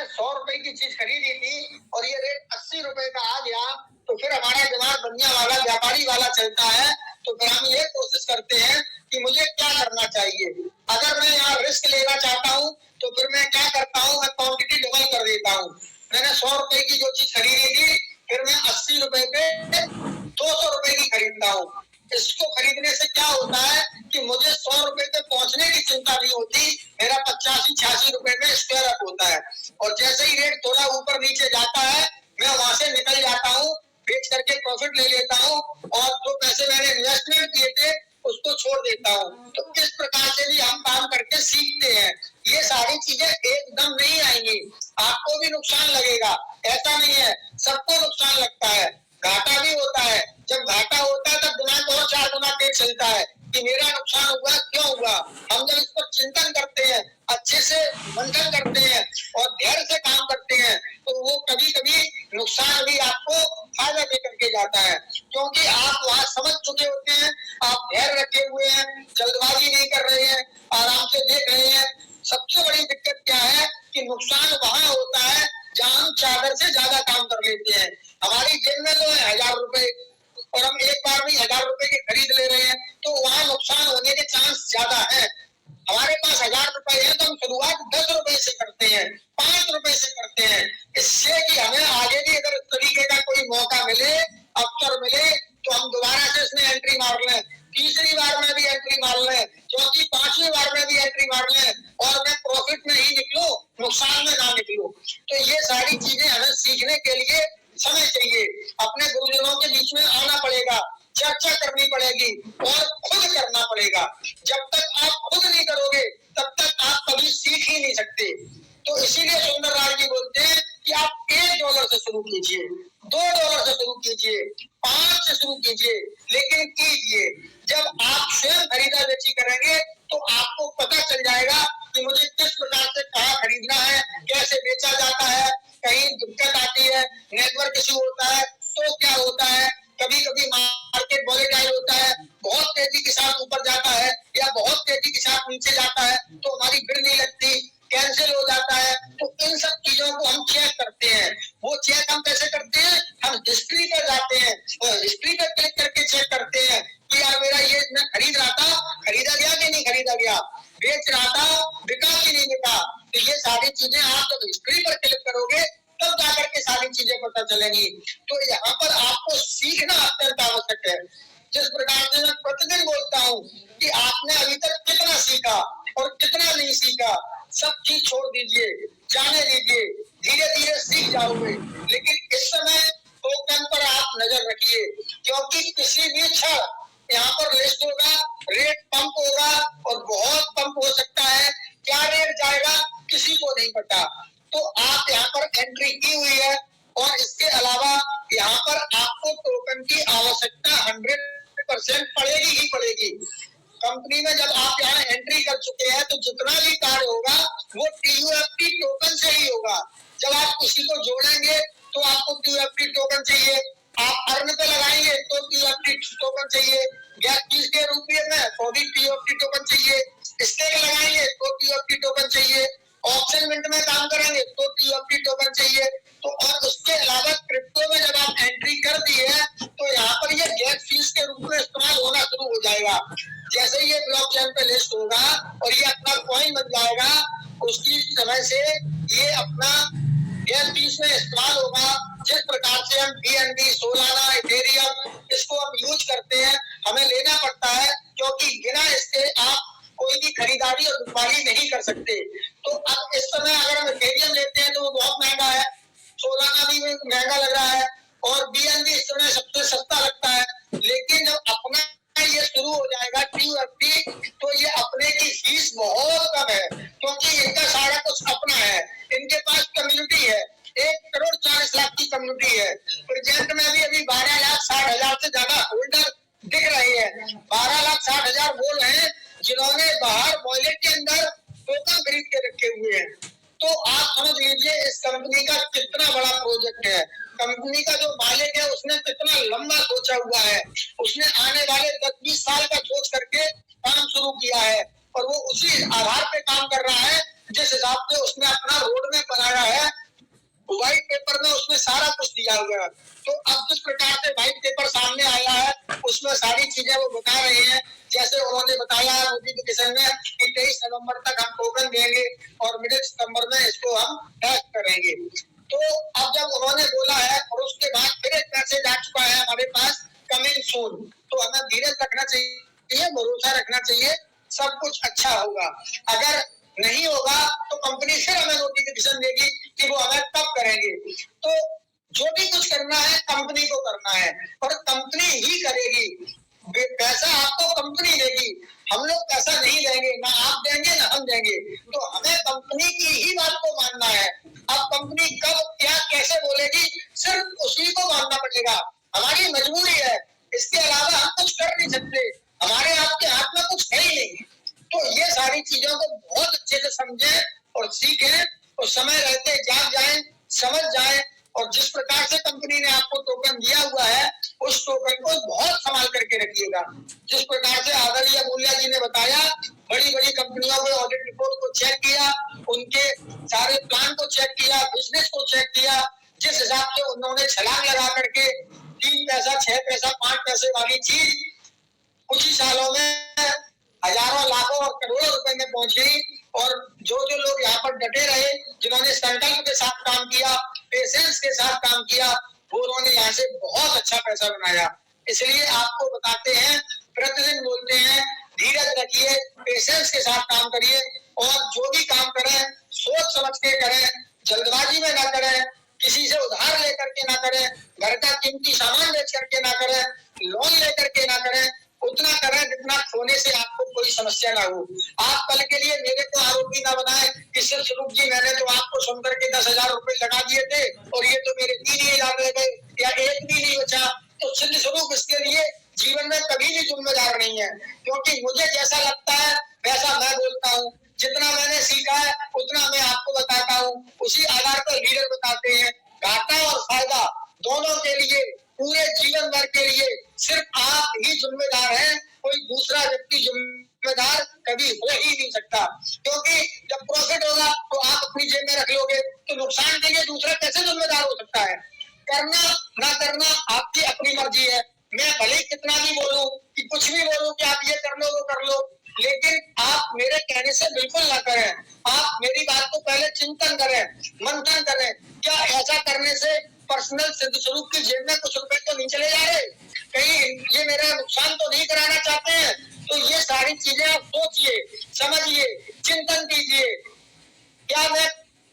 मैंने 100 रुपए की चीज खरीदी थी और ये रेट 80 रुपए का आ गया, तो फिर हमारा दिमाग बनिया वाला व्यापारी वाला चलता है। तो फिर हम ये कोशिश करते हैं कि मुझे क्या करना चाहिए। अगर मैं यहाँ रिस्क लेना चाहता हूँ तो फिर मैं क्या करता हूँ, मैं क्वांटिटी डबल कर देता हूँ। मैंने 100 रुपए की जो चीज खरीदी थी, फिर मैं 80 रुपए पे 200 रुपए की खरीदता हूँ। इसको खरीदने से क्या होता है कि मुझे 100 रुपए पे पहुंचने की चिंता नहीं होती, मेरा 85-86 रुपए में स्क्वायर अप होता है। और जैसे ही रेट थोड़ा ऊपर नीचे जाता है, मैं वहां से निकल जाता हूँ, बेच करके प्रॉफिट ले लेता हूँ और जो पैसे मैंने इन्वेस्टमेंट किए थे उसको छोड़ देता हूँ। तो इस प्रकार से भी हम काम करके सीखते हैं। ये सारी चीजें एकदम नहीं आएंगी, आपको भी नुकसान लगेगा, ऐसा नहीं है, सबको नुकसान लगता है, घाटा भी होता है। जब घाटा होता है तब दिमाग और 4 गुना तेज चलता है कि मेरा नुकसान हुआ, क्यों हुआ। हम जब इस पर चिंतन करते हैं, अच्छे से मंथन करते हैं और धैर्य से काम करते हैं, तो वो कभी कभी नुकसान भी आपको फायदा दे करके जाता है, क्योंकि आप वहां समझ चुके होते हैं, आप धैर्य रखे हुए हैं, जल्दबाजी नहीं कर रहे हैं, आराम से देख रहे हैं। सबसे बड़ी दिक्कत क्या है कि नुकसान वहां होता है जहां हम चादर से ज्यादा काम कर लेते हैं। हमारी जेब में तो है 1000 रुपए और हम एक बार में 1000 रुपए के खरीद ले रहे हैं, तो वहां नुकसान होने के चांस ज्यादा है। हमारे पास 1000 रुपए है तो हम शुरुआत 10 रुपए से करते हैं, 5 रुपए से करते हैं, इससे कि हमें आगे भी अगर इस तरीके का कोई मौका मिले, अवसर मिले, तो हम दोबारा से इसमें एंट्री मार लें, तीसरी बार में भी एंट्री मार लें, चौथी 5वीं बार में भी एंट्री मार लें और मैं प्रॉफिट में ही निकलूं, नुकसान में ना निकलूं। तो ये सारी चीजें हमें सीखने के लिए समय चाहिए, अपने गुरुजनों के बीच में आना पड़ेगा, चर्चा करनी पड़ेगी और खुद करना पड़ेगा। जब तक आप खुद नहीं करोगे तब तक आप कभी सीख ही नहीं सकते। तो इसीलिए सुंदरराज जी बोलते हैं कि आप $1 से शुरू कीजिए, $2 से शुरू कीजिए, 5 से शुरू कीजिए, लेकिन कीजिए। जब आप स्वयं खरीदा बेची करेंगे तो आपको पता चल जाएगा कि मुझे किस प्रकार से कहाँ खरीदना है, कैसे बेचा जाता है, कहीं दिक्कत आती है, नेटवर्क इश्यू होता है तो क्या होता है, कभी कभी मार्केट वॉलेटाइल होता है, बहुत तेजी के साथ ऊपर जाता है या बहुत तेजी के साथ नीचे जाता है, तो हमारी बिड नहीं लगती, कैंसिल हो जाता है। तो इन सब चीजों को हम चेक करते हैं। वो चेक हम कैसे करते हैं, हम हिस्ट्री पर जाते हैं और हिस्ट्री पर क्लिक करके चेक करते हैं कि यार मेरा ये मैं खरीद रहा था, खरीदा गया कि नहीं खरीदा गया, बेच रहा था, बिका कि नहीं बिका। तो ये सारी चीजें आप जब हिस्ट्री पर क्लिक करोगे तब जाकर के सारी चीजें पता चलेंगी। तो यहाँ पर आपको सीखना अत्यंत आवश्यक है। जिस प्रकार से मैं प्रतिदिन बोलता हूँ कि आपने अभी तक कितना सीखा और कितना नहीं सीखा, सब चीज छोड़ दीजिए, जाने दीजिए, धीरे धीरे सीख जाओगे। लेकिन इस समय टोकन पर आप नजर रखिए, क्योंकि किसी भी क्षण यहाँ पर लिस्ट होगा, रेट पंप होगा और बहुत पंप हो सकता है। क्या रेट जाएगा किसी को नहीं पता। तो आप यहाँ पर एंट्री की हुई है और इसके अलावा यहाँ पर आपको टोकन की आवश्यकता 100% पड़ेगी ही पड़ेगी। कंपनी में जब आप यहाँ एंट्री कर चुके हैं तो जितना भी कार्य होगा वो TUFT टोकन से ही होगा। जब आप किसी को जोड़ेंगे तो आपको TUFT टोकन चाहिए, आप अर्न पे लगाएंगे तो TUFT टोकन चाहिए, गैस फीस के रुपये में तो भी TUFT टोकन चाहिए, स्टेक लगाएंगे तो TUFT टोकन चाहिए, ऑप्शन मिंट में काम करेंगे तो TUFT टोकन चाहिए। तो और उसके अलावा क्रिप्टो में जब आप एंट्री कर दी है तो यहाँ पर ये गैस फीस के रूप में इस्तेमाल होना शुरू हो जाएगा। जैसे ये ब्लॉकचेन पे लिस्ट होगा और ये अपना कॉइन बन जाएगा, उसकी समय से ये अपना गैस फीस में इस्तेमाल होगा। जिस प्रकार से हम BNB, सोलाना, इथेरियम इसको हम यूज करते हैं, हमें लेना पड़ता है, क्योंकि बिना इसके आप कोई भी खरीदारी और बिक्री नहीं कर सकते। तो अब इस समय अगर हम इथेरियम लेते हैं तो वो बहुत महंगा है, सोलाना भी महंगा लग रहा है और BNB इस समय सबसे सस्ता लगता है। लेकिन जब अपना ये शुरू हो जाएगा TUFT, तो ये अपने की फीस बहुत कम है, क्योंकि इनका सारा कुछ अपना है। इनके पास कम्युनिटी है, 1,40,00,000 की कम्युनिटी है। प्रेजेंट में भी अभी 12,60,000 से ज्यादा होल्डर दिख रहे हैं। 12,60,000 वो हैं जिन्होंने बाहर वॉलेट के अंदर टोकन खरीद के रखे हुए हैं। तो आप समझ लीजिए इस कंपनी का कितना बड़ा प्रोजेक्ट है। कंपनी का जो मालिक है उसने कितना लंबा सोचा हुआ है, उसने आने वाले 10-20 साल का सोच करके काम शुरू किया है और वो उसी आधार पे काम कर रहा है जिस हिसाब से उसने अपना रोड मैप बनाया है कुछ दिया हुआ है। तो अब जिस प्रकार से व्हाइट पेपर सामने आया है उसमें सारी चीजें वो बता रहे हैं। जैसे उन्होंने बताया नोटिफिकेशन में कि 23 नवंबर तक हम टोकन देंगे और मिडिल सितंबर में इसको हम टेस्ट करेंगे। तो अब जब उन्होंने बोला है और उसके बाद फिर एक मैसेज आ चुका है हमारे पास, कमिंग सून। तो हमें धीरज रखना चाहिए, भरोसा रखना चाहिए, सब कुछ अच्छा होगा। अगर नहीं होगा तो कंपनी फिर हमें नोटिफिकेशन देगी कि वो हमें कब करेंगे। तो जो भी कुछ करना है कंपनी को करना है और कंपनी ही करेगी। पैसा आपको कंपनी देगी, हम लोग पैसा नहीं देंगे, ना आप देंगे ना हम देंगे। तो हमें कंपनी की ही बात को मानना है। अब कंपनी कब क्या कैसे बोलेगी सिर्फ उसी को मानना पड़ेगा, हमारी मजबूरी है। इसके अलावा हम कुछ कर नहीं सकते, हमारे आपके हाथ में कुछ है ही नहीं। तो ये सारी चीजों को बहुत अच्छे से समझें और सीखें और समय रहते जाग जाएं, समझ जाएं। और जिस प्रकार से कंपनी ने आपको टोकन दिया हुआ है उस टोकन को बहुत संभाल करके रखिएगा। जिस प्रकार से आदरणीय मूल्या जी ने बताया, बड़ी बड़ी कंपनियों के ऑडिट रिपोर्ट को चेक किया, उनके सारे प्लान को चेक किया, बिजनेस को चेक किया। जिस हिसाब से उन्होंने छलांग लगा करके 3 पैसा 6 पैसा 5 पैसे वाली चीज कुछ ही सालों में हजारों लाखों और करोड़ों रुपए में पहुंच गई। और जो जो लोग यहाँ पर डटे रहे, जिन्होंने संकल्प के साथ काम किया, पेशेंस के साथ काम किया, वो उन्होंने यहाँ से बहुत अच्छा पैसा बनाया। इसलिए आपको बताते हैं, प्रतिदिन बोलते हैं, धीरज रखिए, पेशेंस के साथ काम करिए और जो भी काम करें सोच समझ के करें, जल्दबाजी में ना करें, किसी से उधार लेकर के ना करें, घर का कीमती सामान बेच करके ना करें, लोन लेकर के ना करें। उतना करें जितना खोने से आपको कोई समस्या ना हो। आप कल के लिए मेरे को आरोपी ना बनाए कि सिर्फ स्वरूप जी मैंने तो आपको सुनकर के 10,000 रुपए लगा दिए थे और ये तो मेरे 3,000 ले गए या एक भी नहीं बचा। तो सिद्ध स्वरूप इसके लिए जीवन में कभी भी जिम्मेदार नहीं है, क्योंकि मुझे जैसा लगता है वैसा मैं बोलता हूँ। जितना मैंने सीखा है उतना मैं आपको बताता हूँ, उसी आधार पर लीडर बताते हैं। घाटा और फायदा दोनों के लिए, पूरे जीवन भर के लिए सिर्फ आप ही जिम्मेदार हैं, कोई दूसरा व्यक्ति जिम्मेदार कभी हो ही नहीं सकता। क्योंकि जब प्रॉफिट होगा तो आप अपनी जेब में रख लोगे, तो नुकसान के लिए दूसरा कैसे जिम्मेदार हो सकता है। करना ना करना आपकी अपनी मर्जी है। मैं भले कितना भी बोलूं कि कुछ भी बोलूं कि आप ये कर लो वो कर लो, लेकिन आप मेरे कहने से बिल्कुल ना करें। आप मेरी बात को पहले चिंतन करें, मंथन करें, क्या ऐसा करने से पर्सनल सिद्ध स्वरूप की जेब में कुछ रुपए तो नहीं चले जा रहे, कहीं ये मेरा नुकसान तो नहीं कराना चाहते हैं। तो ये सारी चीजें आप सोचिए, समझिए, चिंतन कीजिए। क्या मैं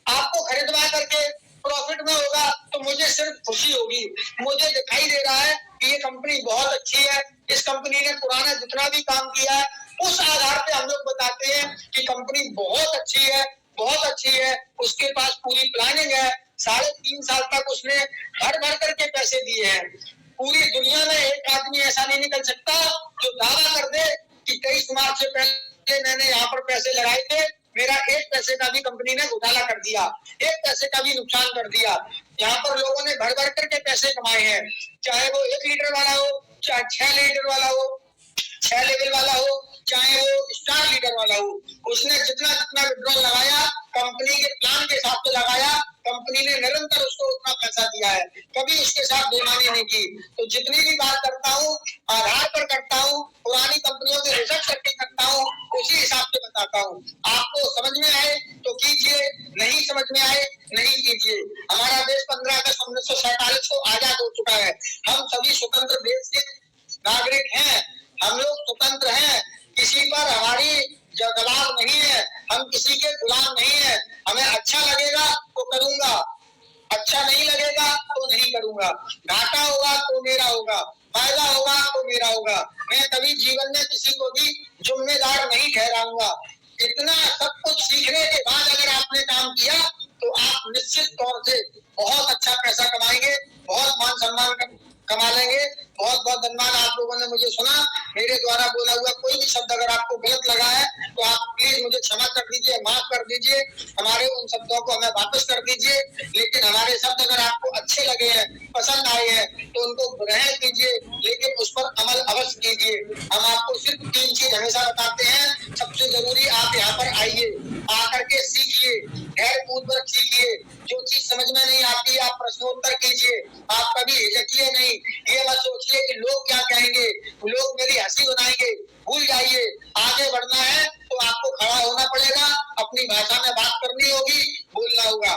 आपको खरीदवा करके प्रॉफिट में होगा तो मुझे सिर्फ खुशी होगी। मुझे दिखाई दे रहा है कि ये कंपनी बहुत अच्छी है, इस कंपनी ने पुराना जितना भी काम किया है उस आधार पे हम लोग बताते हैं कि कंपनी बहुत अच्छी है, बहुत अच्छी है। उसके पास पूरी प्लानिंग है, 3.5 साल तक उसने भर भर करके पैसे दिए हैं। पूरी दुनिया में एक आदमी ऐसा नहीं निकल सकता जो दावा कर दे कि 23 मार्च से पहले मैंने यहाँ पर पैसे लगाए थे, मेरा एक पैसे का भी कंपनी ने घोटाला कर दिया, एक पैसे का भी नुकसान कर दिया। यहाँ पर लोगों ने भर भर करके पैसे कमाए हैं, चाहे वो 1 लीटर वाला हो, चाहे 6 लीटर वाला हो, 6 लेवल वाला हो, चाहे वो स्टार लीडर वाला हो। उसने जितना जितना विड्रॉल लगाया कंपनी के प्लान के हिसाब से लगाया, कंपनी ने निरंतर उसको उतना पैसा दिया है, कभी उसके साथ बेईमानी नहीं की। तो जितनी भी बात करता हूँ आधार पर करता हूँ, पुरानी कंपनियों के रिसर्च करके करता हूँ, उसी हिसाब से बताता हूँ। आपको समझ में आए तो कीजिए, नहीं समझ में आए नहीं कीजिए। हमारा देश 15 अगस्त 1947 को आजाद हो चुका है। हम सभी स्वतंत्र देश के नागरिक हैं, हम लोग स्वतंत्र हैं, किसी पर हमारी दबाव नहीं है, हम किसी के गुलाम नहीं है। हमें अच्छा लगेगा तो करूंगा, अच्छा नहीं लगेगा तो नहीं करूंगा। घाटा होगा तो मेरा होगा, फायदा होगा तो मेरा होगा। मैं कभी जीवन में किसी को भी जिम्मेदार नहीं ठहराऊंगा। इतना सब कुछ सीखने के बाद अगर आपने काम किया तो आप निश्चित तौर से बहुत अच्छा पैसा कमाएंगे, बहुत मान सम्मान कमा लेंगे। बहुत बहुत धन्यवाद। आप लोगों ने मुझे सुना, मेरे द्वारा बोला हुआ कोई भी शब्द अगर आपको गलत लगा है तो आप प्लीज मुझे क्षमा कर दीजिए, माफ कर दीजिए, हमारे उन शब्दों को हमें वापस कर दीजिए। लेकिन हमारे शब्द अगर आपको अच्छे लगे हैं, पसंद आए हैं तो उनको ग्रहण कीजिए, लेकिन उस पर अमल अवश्य कीजिए। हम आपको सिर्फ 3 चीज हमेशा बताते हैं, सबसे जरूरी आप यहाँ पर आइए, आकर के सीखिए, धैर्य पूर्वक सीखिए। जो चीज समझ में नहीं आती आप प्रश्नोत्तर कीजिए, आप कभी हिचकिए नहीं, ये मत सोचिए कि लोग क्या कहेंगे, लोग मेरी हंसी बनाएंगे, भूल जाइए। आगे बढ़ना है तो आपको खड़ा होना पड़ेगा, अपनी भाषा में बात करनी होगी, बोलना होगा।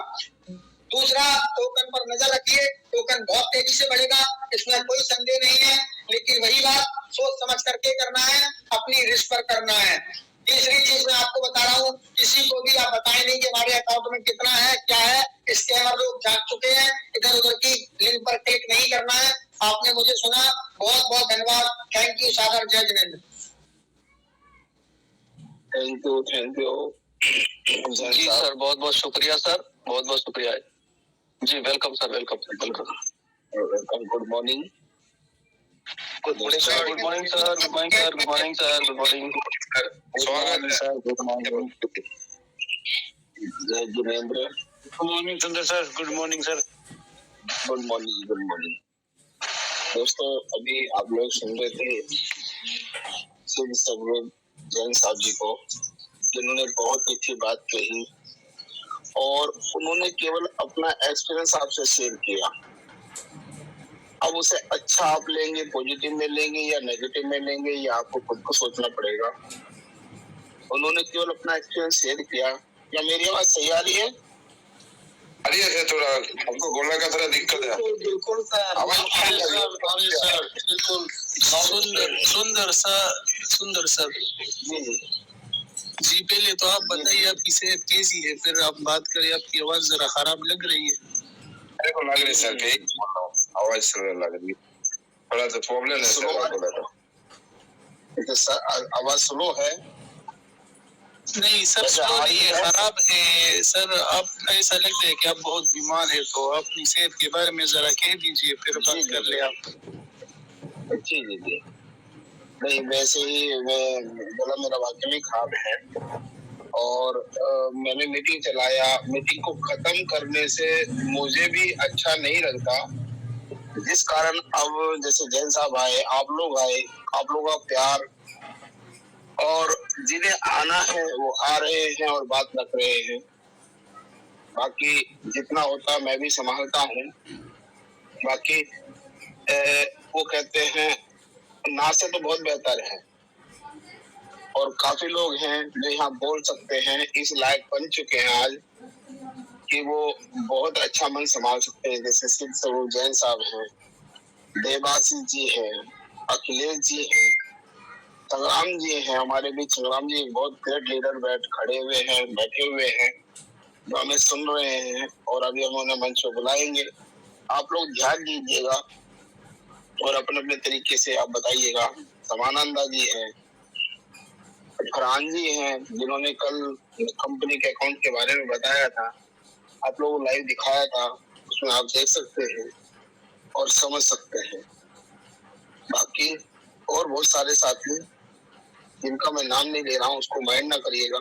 दूसरा, टोकन पर नजर रखिए, टोकन बहुत तेजी से बढ़ेगा, इसमें कोई संदेह नहीं है, लेकिन वही बात सोच समझ करके करना है, अपनी रिस्क पर करना है। तीसरी चीज मैं आपको बता रहा हूँ, किसी को भी आप बताएं नहीं कि हमारे अकाउंट में कितना है, क्या है। स्कैमर लोग जाग चुके हैं, इधर उधर की लिंक पर क्लिक नहीं करना है। आपने मुझे सुना, बहुत बहुत धन्यवाद। थैंक यू सागर, जय जिनेंद्र। थैंक यू जी सर, बहुत बहुत शुक्रिया सर, बहुत बहुत शुक्रिया जी। Welcome sir, welcome sir, welcome. Good morning, good morning sir, good morning sir, good morning sir, good morning sir, good morning स्वागत है सर, गुड मॉर्निंग जय Jinendra. Good morning Sundar sir, good morning sir, good morning, good morning. दोस्तों, अभी आप लोग सुन रहे थे सिंह स्वरूप जैन साहब जी को, जिन्होंने बहुत अच्छी बात कही और उन्होंने केवल अपना एक्सपीरियंस आपसे शेयर किया। अब उसे अच्छा आप लेंगे, पॉजिटिव में लेंगे या नेगेटिव में लेंगे, ये आपको खुद को सोचना पड़ेगा। उन्होंने केवल अपना एक्सपीरियंस शेयर किया। क्या मेरी आवाज सही आ रही है? अरे है, थोड़ा हमको बोलने का थोड़ा दिक्कत है। बिल्कुल सर, बिल्कुल सुंदर सर जी। पहले तो आप बताइए आपकी सेहत कैसी है, फिर आप बात करें। आपकी आवाज जरा खराब लग रही है। मेरे को लग रही सर कि आवाज स्लो लग रही, थोड़ा तो प्रॉब्लम है सर। आवाज स्लो है? नहीं सर, स्लो नहीं है, खराब है सर। आप ऐसा लगता है कि आप बहुत बीमार है, तो अपनी सेहत के बारे में जरा कह दीजिए, फिर बात कर ले आप। जी जी जी। नहीं, वैसे ही बोला, मेरा वाकई में खराब है और मैंने मीटिंग चलाया। मीटिंग को खत्म करने से मुझे भी अच्छा नहीं लगता, जिस कारण अब जैसे जैन साहब आए, आप लोग आए, आप लोगों का प्यार और जिन्हें आना है वो आ रहे हैं और बात रख रहे हैं। बाकी जितना होता मैं भी संभालता हूँ। बाकी वो कहते हैं ना से तो बहुत बेहतर है, और काफी लोग हैं जो यहाँ बोल सकते हैं, इस लायक बन चुके हैं आज कि वो बहुत अच्छा मन संभाल सकते हैं। जैसे सिंह स्वरूप जैन साहब हैं, देवाशीष जी हैं, अखिलेश जी हैं, संग्राम जी हैं हमारे बीच। संग्राम जी बहुत ग्रेट लीडर बैठे हुए हैं जो हमें सुन रहे हैं, और अभी हम उन्हें मंच पर बुलाएंगे। आप लोग ध्यान दीजिएगा और अपने अपने तरीके से आप बताइएगा। समानंदा जी हैं, फरहान जी हैं, जिन्होंने कल कंपनी के अकाउंट के बारे में बताया था, आप लोगों को लाइव दिखाया था, उसमें आप देख सकते हैं और समझ सकते हैं। बाकी और बहुत सारे साथी जिनका मैं नाम नहीं ले रहा हूँ, उसको माइंड ना करिएगा।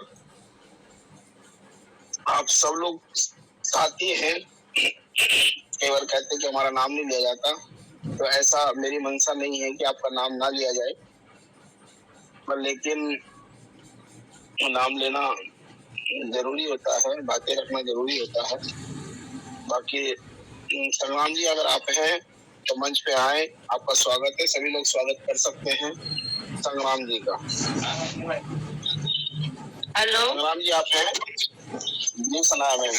आप सब लोग साथी हैं। कई बार कहते हैं कि हमारा नाम नहीं लिया जाता, तो ऐसा मेरी मंशा नहीं है कि आपका नाम ना लिया जाए, पर लेकिन नाम लेना जरूरी होता है, बातें रखना जरूरी होता है। बाकी संग्राम जी, अगर आप हैं तो मंच पे आए, आपका स्वागत है। सभी लोग स्वागत कर सकते हैं संग्राम जी का। हेलो संग्राम जी, आप हैं? जी सुना है।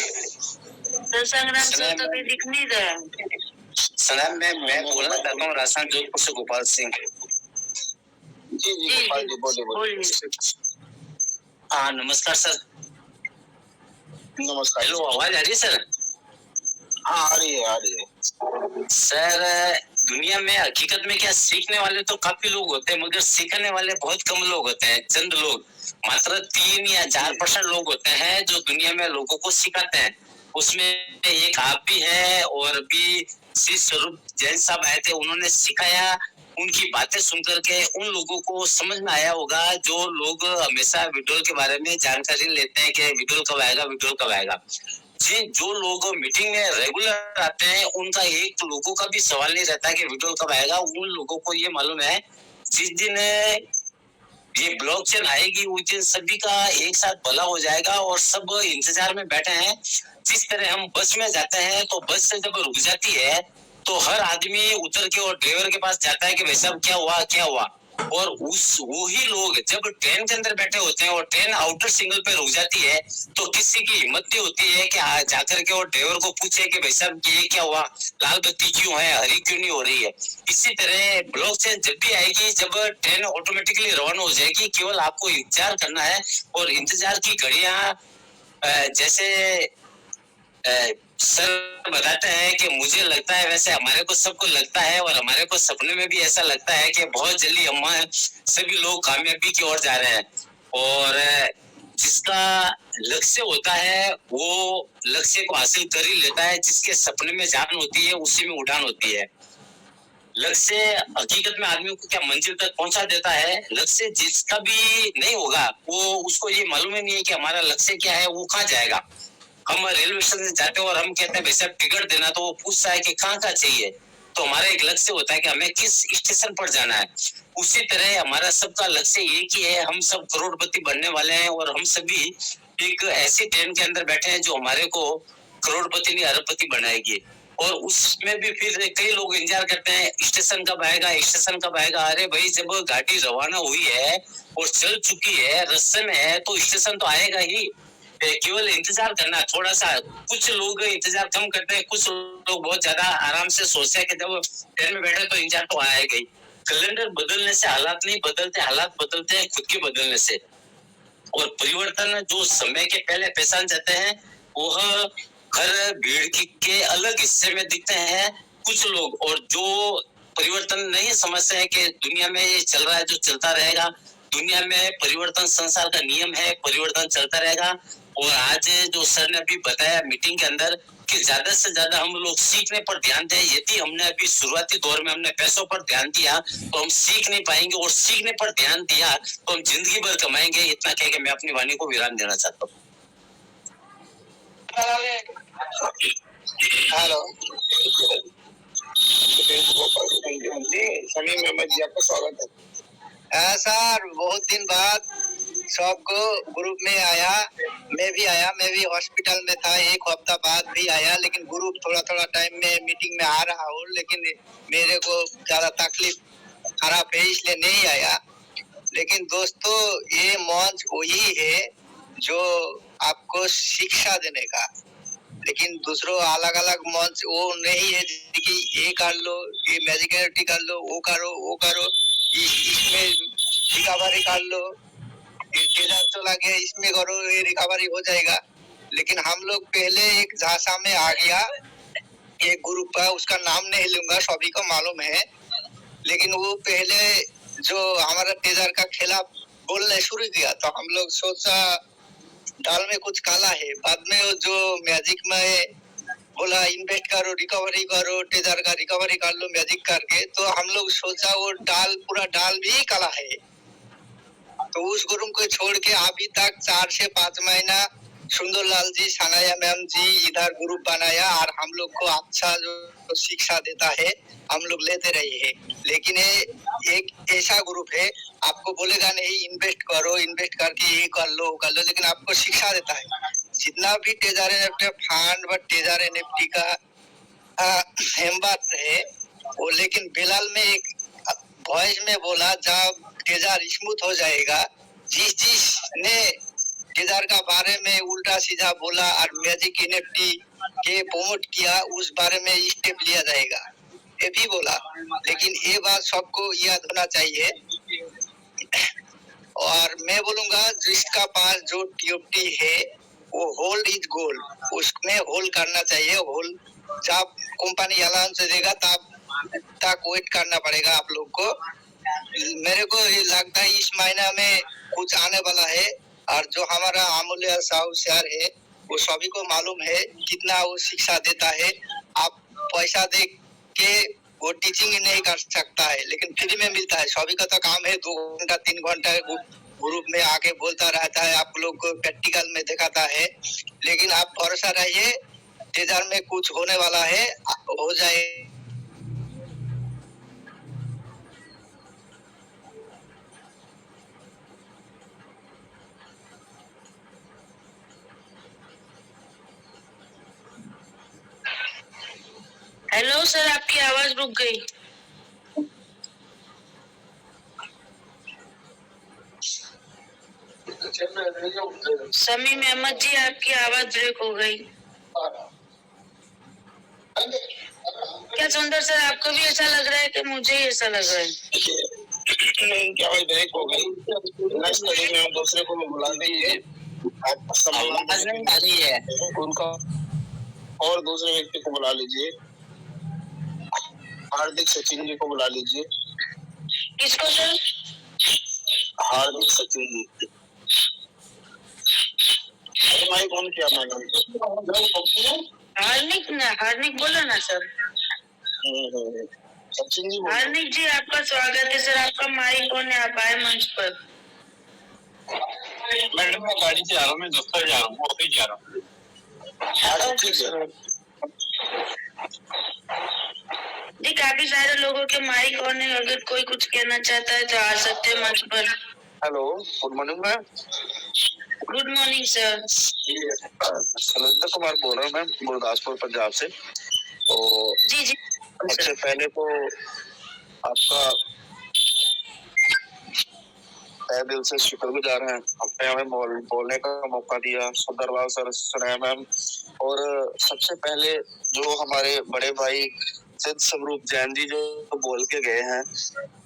तो संग्राम जी तो भी दिख नहीं रहा। सलाम मैं बोलना चाहता हूँ राजस्थान जोधपुर से गोपाल सिंह। जी जी गोपाल जी, बोलिए। हाँ नमस्कार सर। नमस्कार। हेलो, आवाज आ रही है सर? हाँ आ रही है सर। दुनिया में हकीकत में क्या, सीखने वाले तो काफी लोग होते हैं, मगर सीखने वाले बहुत कम लोग होते हैं। चंद लोग, मात्र 3 या 4% लोग होते हैं जो दुनिया में लोगों को सिखाते हैं। उसमें एक आप भी है, और भी सिंह स्वरूप जैन साहब आए थे, उन्होंने सिखाया। उनकी बातें सुनकर के उन लोगों को समझ में आया होगा, जो लोग हमेशा विड्रॉल के बारे में जानकारी लेते हैं कि विड्रॉल कब आएगा, विड्रॉल कब आएगा। जी, जो लोग मीटिंग में रेगुलर आते हैं, उनका एक लोगों का भी सवाल नहीं रहता कि विड्रॉल कब आएगा। उन लोगों को ये मालूम है, जिस दिन ये ब्लॉकचेन आएगी उस दिन सभी का एक साथ भला हो जाएगा और सब इंतजार में बैठे हैं। जिस तरह हम बस में जाते हैं तो बस से जब रुक जाती है तो हर आदमी उतर के और ड्राइवर के पास जाता है कि भाई साहब क्या हुआ, और वही लोग जब ट्रेन के अंदर बैठे होते हैं और ट्रेन आउटर सिग्नल पे रुक जाती है तो किसी की हिम्मत नहीं होती है कि जाकर के और ड्राइवर को पूछे कि भाई साहब ये क्या हुआ, लाल बत्ती क्यों है, हरी क्यों नहीं हो रही है। इसी तरह ब्लॉकचेन जब भी आएगी, जब ट्रेन ऑटोमेटिकली रवाना हो जाएगी, केवल आपको इंतजार करना है और इंतजार की घड़ियां जैसे सर बताते हैं कि मुझे लगता है वैसे हमारे को सबको लगता है और हमारे को सपने में भी ऐसा लगता है कि बहुत जल्दी हम सभी लोग कामयाबी की ओर जा रहे हैं और जिसका लक्ष्य होता है वो लक्ष्य को हासिल कर ही लेता है। जिसके सपने में जान होती है उसी में उड़ान होती है। लक्ष्य हकीकत में आदमी को क्या मंजिल तक पहुंचा देता है। लक्ष्य जिसका भी नहीं होगा वो उसको ये मालूम ही नहीं है कि हमारा लक्ष्य क्या है, वो कहाँ जाएगा। हम रेलवे स्टेशन से जाते हैं और हम कहते हैं भाई साहब टिकट देना, तो वो पूछता है कि कहाँ चाहिए, तो हमारा एक लक्ष्य होता है कि हमें किस स्टेशन पर जाना है। उसी तरह हमारा सबका लक्ष्य एक ही है, हम सब करोड़पति बनने वाले हैं और हम सभी एक ऐसी ट्रेन के अंदर बैठे हैं जो हमारे को करोड़पति नहीं अरबपति बनाएगी। और उसमें भी फिर कई लोग इंतजार करते हैं स्टेशन कब आएगा, स्टेशन कब आएगा। अरे भाई जब गाड़ी रवाना हुई है और चल चुकी है, रास्ते में है, तो स्टेशन तो आएगा ही। केवल इंतजार करना थोड़ा सा। कुछ लोग इंतजार कम करते हैं, कुछ लोग बहुत ज्यादा आराम से सोचते हैं कि जब ट्रेन में बैठे तो इंतजार तो आएगा ही। कैलेंडर बदलने से हालात नहीं बदलते, हालात बदलते हैं खुद के बदलने से। और परिवर्तन जो समय के पहले पहचान जाते हैं वह हर भीड़ के अलग हिस्से में दिखते हैं कुछ लोग, और जो परिवर्तन नहीं समझते हैं कि दुनिया में ये चल रहा है जो चलता रहेगा, दुनिया में परिवर्तन संसार का नियम है, परिवर्तन चलता रहेगा। और आज जो सर ने अभी बताया मीटिंग के अंदर कि ज्यादा से ज्यादा हम लोग सीखने पर ध्यान दें। यदि हमने अभी शुरुआती दौर में हमने पैसों पर ध्यान दिया तो हम सीख नहीं पाएंगे, और सीखने पर ध्यान दिया तो हम जिंदगी भर कमाएंगे। इतना कह के मैं अपनी वाणी को विराम देना चाहता हूँ। हेलो समीम अहमद जी आपका स्वागत है। सर, बहुत दिन बाद सबको ग्रुप में आया, मैं भी हॉस्पिटल में था, एक हफ्ता बाद भी आया, लेकिन ग्रुप थोड़ा टाइम में मीटिंग में आ रहा हूँ, लेकिन मेरे को ज्यादा तकलीफ खराब है इसलिए नहीं आया। लेकिन दोस्तों ये मंच वही है जो आपको शिक्षा देने का, लेकिन दूसरों अलग अलग मंच वो नहीं है कि ये कर लो, ये मेडिकल कर लो, वो करो, इसमें रिकवरी कर लो, ये ट्रेलर चला गया इसमें करो, ये रिकवरी हो जाएगा। लेकिन हम लोग पहले एक झांसा में आ गया, एक ग्रुप का, उसका नाम नहीं लूंगा, सभी को मालूम है। लेकिन वो पहले जो हमारा ट्रेजर का खिलाफ बोलने शुरू किया तो हम लोग सोचा दाल में कुछ काला है। बाद में जो मैजिक में बोला इन्वेस्ट करो, रिकवरी करो, ट्रेजर का रिकवरी कर लो मैजिक करके, तो हम लोग सोचा वो पूरा डाल भी काला है। तो उस ग्रुप को छोड़ के अभी तक 4 से 5 महीना सुंदरलाल जी, सनाया मैम जी इधर ग्रुप बनाया और हम लोग को अच्छा जो शिक्षा देता है हम लोग लेते रहे हैं। लेकिन ये एक ऐसा ग्रुप है आपको बोलेगा नहीं इन्वेस्ट करो, इन्वेस्ट करके ये कर लो, लेकिन आपको शिक्षा देता है। जितना भी टेजर एनएफटी फंड व टेजर एनएफटी का हेमबात है वो, लेकिन बिलाल में एक वॉइस में बोला जब टेजर स्मूथ हो जाएगा, जिसने टेजर का बारे में उल्टा सीधा बोला और मैजिक एनएफटी के प्रमोट किया उस बारे में स्टेप लिया जाएगा, ये भी बोला। लेकिन ये बात सबको याद होना चाहिए। और मैं बोलूंगा जिसका पास जो टीओटी है वो होल्ड इज गोल्ड, उसमें होल्ड करना चाहिए। होल्ड जब कंपनी अलाउंस देगा तब वेट करना पड़ेगा आप लोग को। मेरे को ये लगता है इस महीना में कुछ आने वाला है, और जो हमारा अमूल्य साहू सर है वो सभी को मालूम है कितना वो शिक्षा देता है। आप पैसा दे के वो टीचिंग नहीं कर सकता है, लेकिन फ्री में मिलता है। सभी का तो काम है 2 घंटा 3 घंटा ग्रुप में आके बोलता रहता है, आप लोग को प्रैक्टिकल में दिखाता है। लेकिन आप भरोसा रहिए टेजर में कुछ होने वाला है, हो जाए। हेलो सर, आपकी आवाज रुक गई। समीम अहमद जी, आपकी आवाज ब्रेक हो गई। क्या सुंदर सर, आपको भी ऐसा लग रहा है कि मुझे ही ऐसा लग रहा है? नहीं, क्या भाई ब्रेक हो गई। नेक्स्ट कड़ी में आप दूसरे को बुला दीजिए। आवाज नहीं आ रही है उनका और दूसरे व्यक्ति को बुला लीजिए। हार्दिक सचिन जी को बुला लीजिए। किसको सर? हार्दिक सचिन जी। भाई कौन किया मैडम? हार्दिक बोलो ना सर। सचिन जी। हार्दिक जी, आपका स्वागत है सर। आपका माइक ऑन है, आप आए मंच पर। मैडम मैं गाड़ी से आ रहा हूँ, मैं दफ्तर जा रहा हूँ, ऑफिस जा रहा हूँ। ठीक है जी, काफी सारे लोगों के माइक ऑन है। अगर कोई कुछ कहना चाहता है तो आ सकते हैं मंच पर। Hello, good morning ma'am. Good morning sir. Surendra Kumar बोल रहा हूँ मैम, गुरदासपुर पंजाब से। तो जी जी सबसे पहले तो आपका तहे दिल से शुक्रगुजार हैं, आपने हमें बोलने का मौका दिया। सुंदरलाल सर सुनाया मैम। और सबसे पहले जो हमारे बड़े भाई सिद्ध स्वरूप जैन जी जो बोल के गए हैं,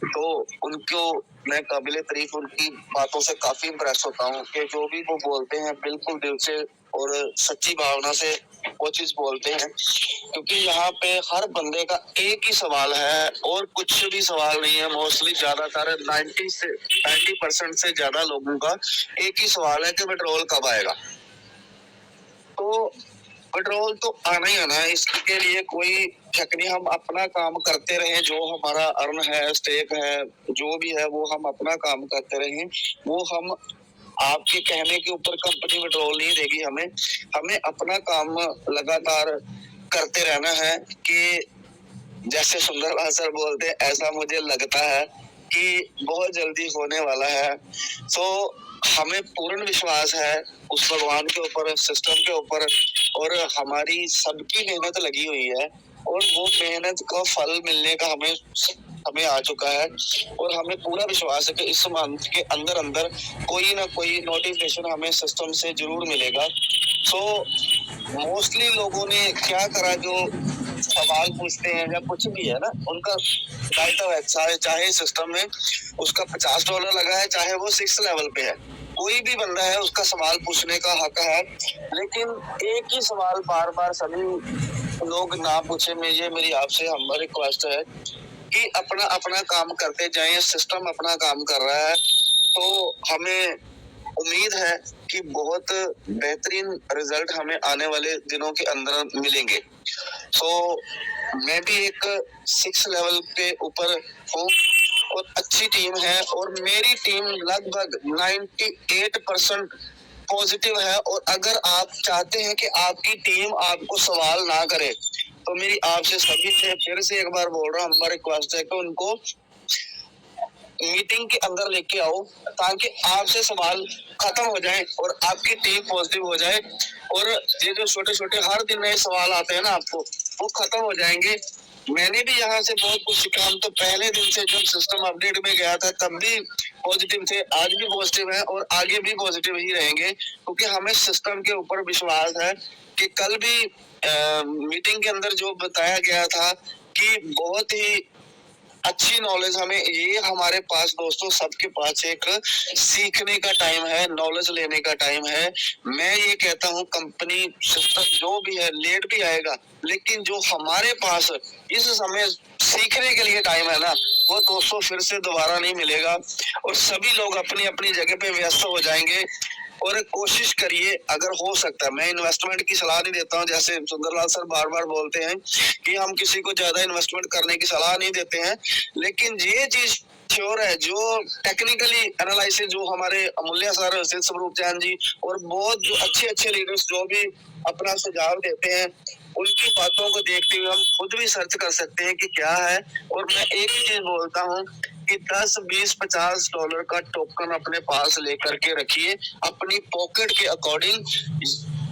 तो उनको मैं काबिले तारीफ उनकी बातों से काफी इम्प्रेस होता हूँ कि जो भी वो बोलते हैं बिल्कुल दिल से और सच्ची भावना से वो चीज बोलते हैं। क्योंकि यहाँ पे हर बंदे का एक ही सवाल है और कुछ भी सवाल नहीं है। मोस्टली ज्यादातर 90% से ज्यादा लोगों का एक ही सवाल है कि पेट्रोल कब आएगा। तो पेट्रोल तो आना ही आना है, इसके लिए कोई शक नहीं। हम अपना काम करते रहे, जो हमारा अर्न है, स्टेक है, जो भी है वो हम अपना काम करते रहे। वो हम आपके कहने के ऊपर कंपनी पेट्रोल नहीं देगी हमें। हमें अपना काम लगातार करते रहना है कि जैसे सुंदरलाल सर बोलते हैं, ऐसा मुझे लगता है कि बहुत जल्दी होने वाला है। तो हमें पूर्ण विश्वास है उस भगवान के ऊपर, सिस्टम के ऊपर, और हमारी सबकी मेहनत लगी हुई है और वो मेहनत का फल मिलने का हमें आ चुका है। और हमें पूरा विश्वास है कि इस मंथ के अंदर अंदर कोई ना कोई नोटिफिकेशन हमें सिस्टम से जरूर मिलेगा। तो मोस्टली लोगों ने क्या करा, जो सवाल पूछते हैं या कुछ भी है ना, उनका दायित्व है। चाहे सिस्टम में उसका $50 लगा है, चाहे वो 6 लेवल पे है, कोई भी बंदा है उसका सवाल पूछने का हक है। लेकिन एक ही सवाल बार बार सभी लोग ना पूछे। मेरी आपसे हम्बल रिक्वेस्ट है कि अपना अपना काम करते जाएं। सिस्टम अपना काम कर रहा है, तो हमें उम्मीद है कि बहुत बेहतरीन रिजल्ट हमें आने वाले दिनों के अंदर मिलेंगे। तो मैं भी एक 6 लेवल पे ऊपर हूँ और अच्छी टीम है और मेरी टीम लगभग 98% पॉजिटिव है। और अगर आप चाहते हैं कि आपकी टीम आपको सवाल ना करे, तो मेरी आपसे सभी से फिर से एक बार बोल रहा हूँ, हमारी रिक्वेस्ट है कि उनको मीटिंग के अंदर लेके आओ, ताकि आपसे सवाल खत्म हो जाए और आपकी टीम पॉजिटिव हो जाए। और ये जो छोटे छोटे हर दिन नए सवाल आते हैं ना आपको, वो खत्म हो जाएंगे। मैंने भी यहाँ से बहुत कुछ सीखा। हम तो पहले दिन से जब सिस्टम अपडेट में गया था तब भी पॉजिटिव थे, आज भी पॉजिटिव है और आगे भी पॉजिटिव ही रहेंगे, क्योंकि हमें सिस्टम के ऊपर विश्वास है कि कल भी मीटिंग के अंदर जो बताया गया था कि बहुत ही अच्छी नॉलेज हमें, ये हमारे पास दोस्तों सबके पास एक सीखने का टाइम है, नॉलेज लेने का टाइम है। मैं ये कहता हूँ कंपनी सिस्टम जो भी है लेट भी आएगा, लेकिन जो हमारे पास इस समय सीखने के लिए टाइम है ना, वो दोस्तों फिर से दोबारा नहीं मिलेगा। और सभी लोग अपनी अपनी जगह पे व्यस्त हो जाएंगे। और कोशिश करिए, अगर हो सकता है, मैं इन्वेस्टमेंट की सलाह नहीं देता हूँ, जैसे सुंदरलाल सर बार बार बोलते हैं कि हम किसी को ज्यादा इन्वेस्टमेंट करने की सलाह नहीं देते हैं, लेकिन ये चीज श्योर है, जो टेक्निकली एनालिसिस जो हमारे अमूल्य सर, सिद्ध स्वरूप जैन जी और बहुत जो अच्छे अच्छे लीडर्स जो भी अपना सुझाव देते हैं, उनकी बातों को देखते हुए हम खुद भी सर्च कर सकते हैं कि क्या है। और मैं एक ही चीज बोलता हूँ कि 10, 20, $50 का टोकन अपने पास लेकर के रखिए, अपनी पॉकेट के अकॉर्डिंग।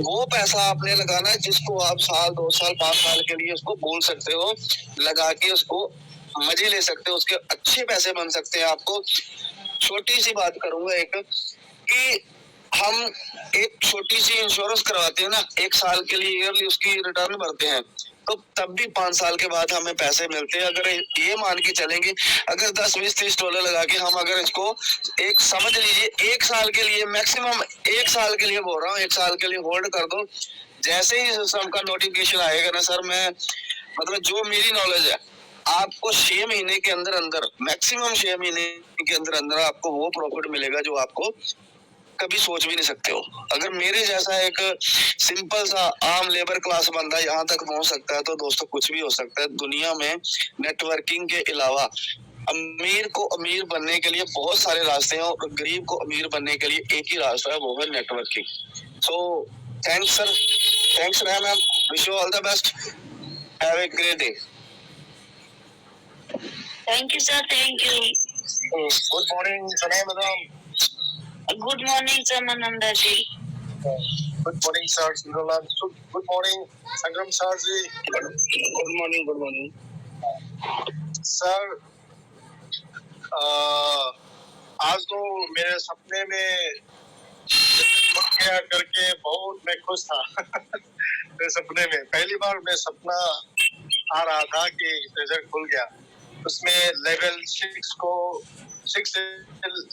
वो पैसा आपने लगाना है जिसको आप साल 2 साल 5 साल के लिए उसको बोल सकते हो, लगा के उसको मजे ले सकते हो, उसके अच्छे पैसे बन सकते हैं। आपको छोटी सी बात करूंगा एक, कि हम एक छोटी सी इंश्योरेंस करवाते हैं ना, 1 साल के लिए ईयरली उसकी रिटर्न भरते हैं, तो तब भी 5 साल के बाद हमें पैसे मिलते हैं। अगर ये मान के चलेंगे, अगर 10, 20, 30 डॉलर लगा के हम अगर इसको एक समझ लीजिए 1 साल के लिए, मैक्सिमम 1 साल के लिए बोल रहा हूँ, 1 साल के लिए होल्ड कर दो। जैसे ही सिस्टम का नोटिफिकेशन आएगा ना सर, मैं मतलब जो मेरी नॉलेज है, आपको 6 महीने के अंदर अंदर, मैक्सिमम 6 महीने के अंदर अंदर आपको वो प्रॉफिट मिलेगा जो आपको कभी सोच भी नहीं सकते हो। अगर मेरे जैसा एक सिंपल सा आम लेबर क्लास बंदा यहाँ तक पहुंच सकता है, तो दोस्तों कुछ भी हो सकता है दुनिया में। नेटवर्किंग के अलावा अमीर को अमीर बनने के लिए बहुत सारे रास्ते हैं, और गरीब को अमीर बनने के लिए एक ही रास्ता है, वो है networking. So thanks sir, thanks Ram ma'am, wish you all the best, have a great day. Thank you sir, thank you. Good morning Sanai madam. Good morning Sananda ji. Good morning sir Sundarlal. Good morning Sangram sir ji. Good morning, good morning sir. आज तो मेरे सपने में क्या करके बहुत मैं खुश था। मेरे सपने में पहली बार मैं सपना आ रहा था कि रिजल्ट खुल गया, उसमें लेवल 6 को 6 से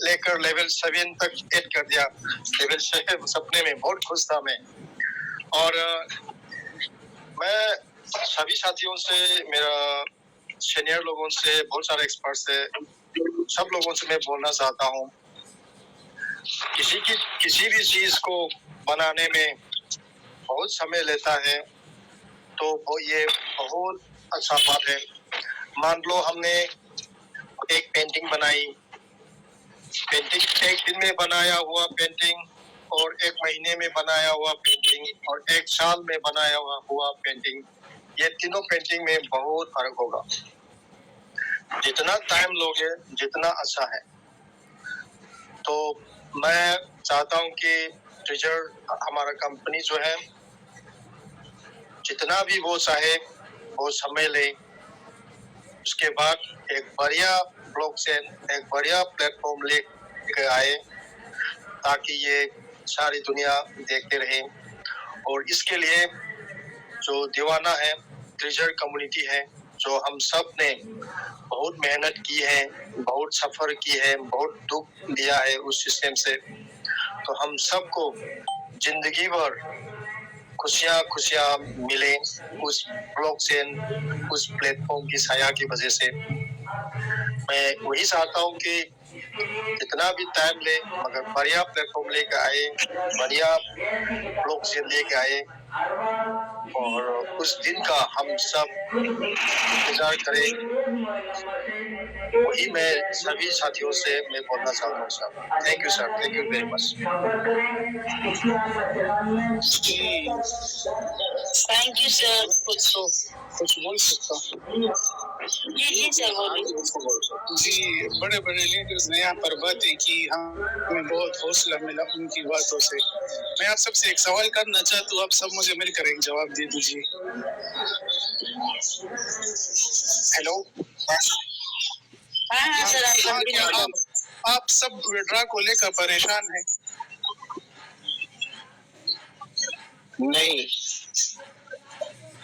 लेकर लेवल 7 तक एड कर दिया। लेवल 6 सपने में बहुत खुश था मैं। और मैं सभी साथियों से, मेरा सीनियर लोगों से, बहुत सारे एक्सपर्ट से, सब लोगों से मैं बोलना चाहता हूँ, किसी भी चीज को बनाने में बहुत समय लेता है, तो ये बहुत अच्छा बात है। मान लो हमने एक पेंटिंग बनाई, पेंटिंग एक दिन में बनाया हुआ पेंटिंग, और 1 महीने में बनाया हुआ पेंटिंग, और 1 साल में बनाया हुआ पेंटिंग, ये तीनों पेंटिंग में बहुत फर्क होगा। जितना टाइम लोगे जितना अच्छा है। तो मैं चाहता हूँ कि रिजल्ट हमारा कंपनी जो है, जितना भी वो चाहे वो समय ले, उसके बाद एक बढ़िया ब्लॉकचेन, एक बढ़िया प्लेटफॉर्म लेकर आए, ताकि ये सारी दुनिया देखते रहे। और इसके लिए जो दीवाना है, ट्रेजर कम्युनिटी है, जो हम सब ने बहुत मेहनत की है, बहुत सफर की है, बहुत दुख लिया है उस सिस्टम से, तो हम सबको जिंदगी भर खुशियां मिले उस ब्लॉकचेन, उस प्लेटफॉर्म की छाया की वजह से। मैं वही चाहता हूँ कि जितना भी टाइम ले, मगर बढ़िया प्लेटफॉर्म लेकर आए, बढ़िया ब्लॉकचेन लेकर आए, और उस दिन का हम सब इंतजार करें। वही मैं सभी साथियों से मैं बोलना चाहता हूँ sir. Thank you sir, thank you very much. Thank you sir. कुछ बोल सकता हूँ? जी सर बोलिए। जी, बड़े बड़े लीडर्स ने यहाँ पर बातें की, हमें बहुत हौसला मिला उनकी बातों से। मैं आप सबसे एक सवाल करना चाहता हूँ, आप सब मुझे मिलकर एक जवाब दे दीजिए। हेलो। हाँ सर, आप सब विड्रा को लेकर परेशान हैं? नहीं।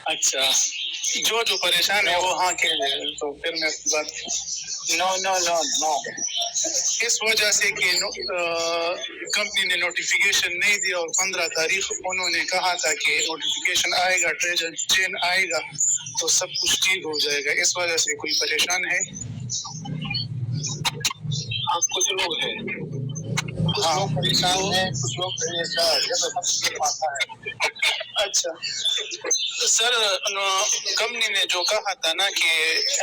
अच्छा, जो परेशान है वो हाँ कह रहे, तो फिर मैं बात नो इस वजह से कि कंपनी ने नोटिफिकेशन नहीं दिया, और 15 तारीख उन्होंने कहा था कि नोटिफिकेशन आएगा, ट्रेजर चेन आएगा तो सब कुछ ठीक हो जाएगा। इस वजह से कोई परेशान है? आप कुछ लोग हैं, कुछ लोग परेशान हैं, कुछ लोग परेशान है। अच्छा सर, कंपनी ने जो कहा था ना कि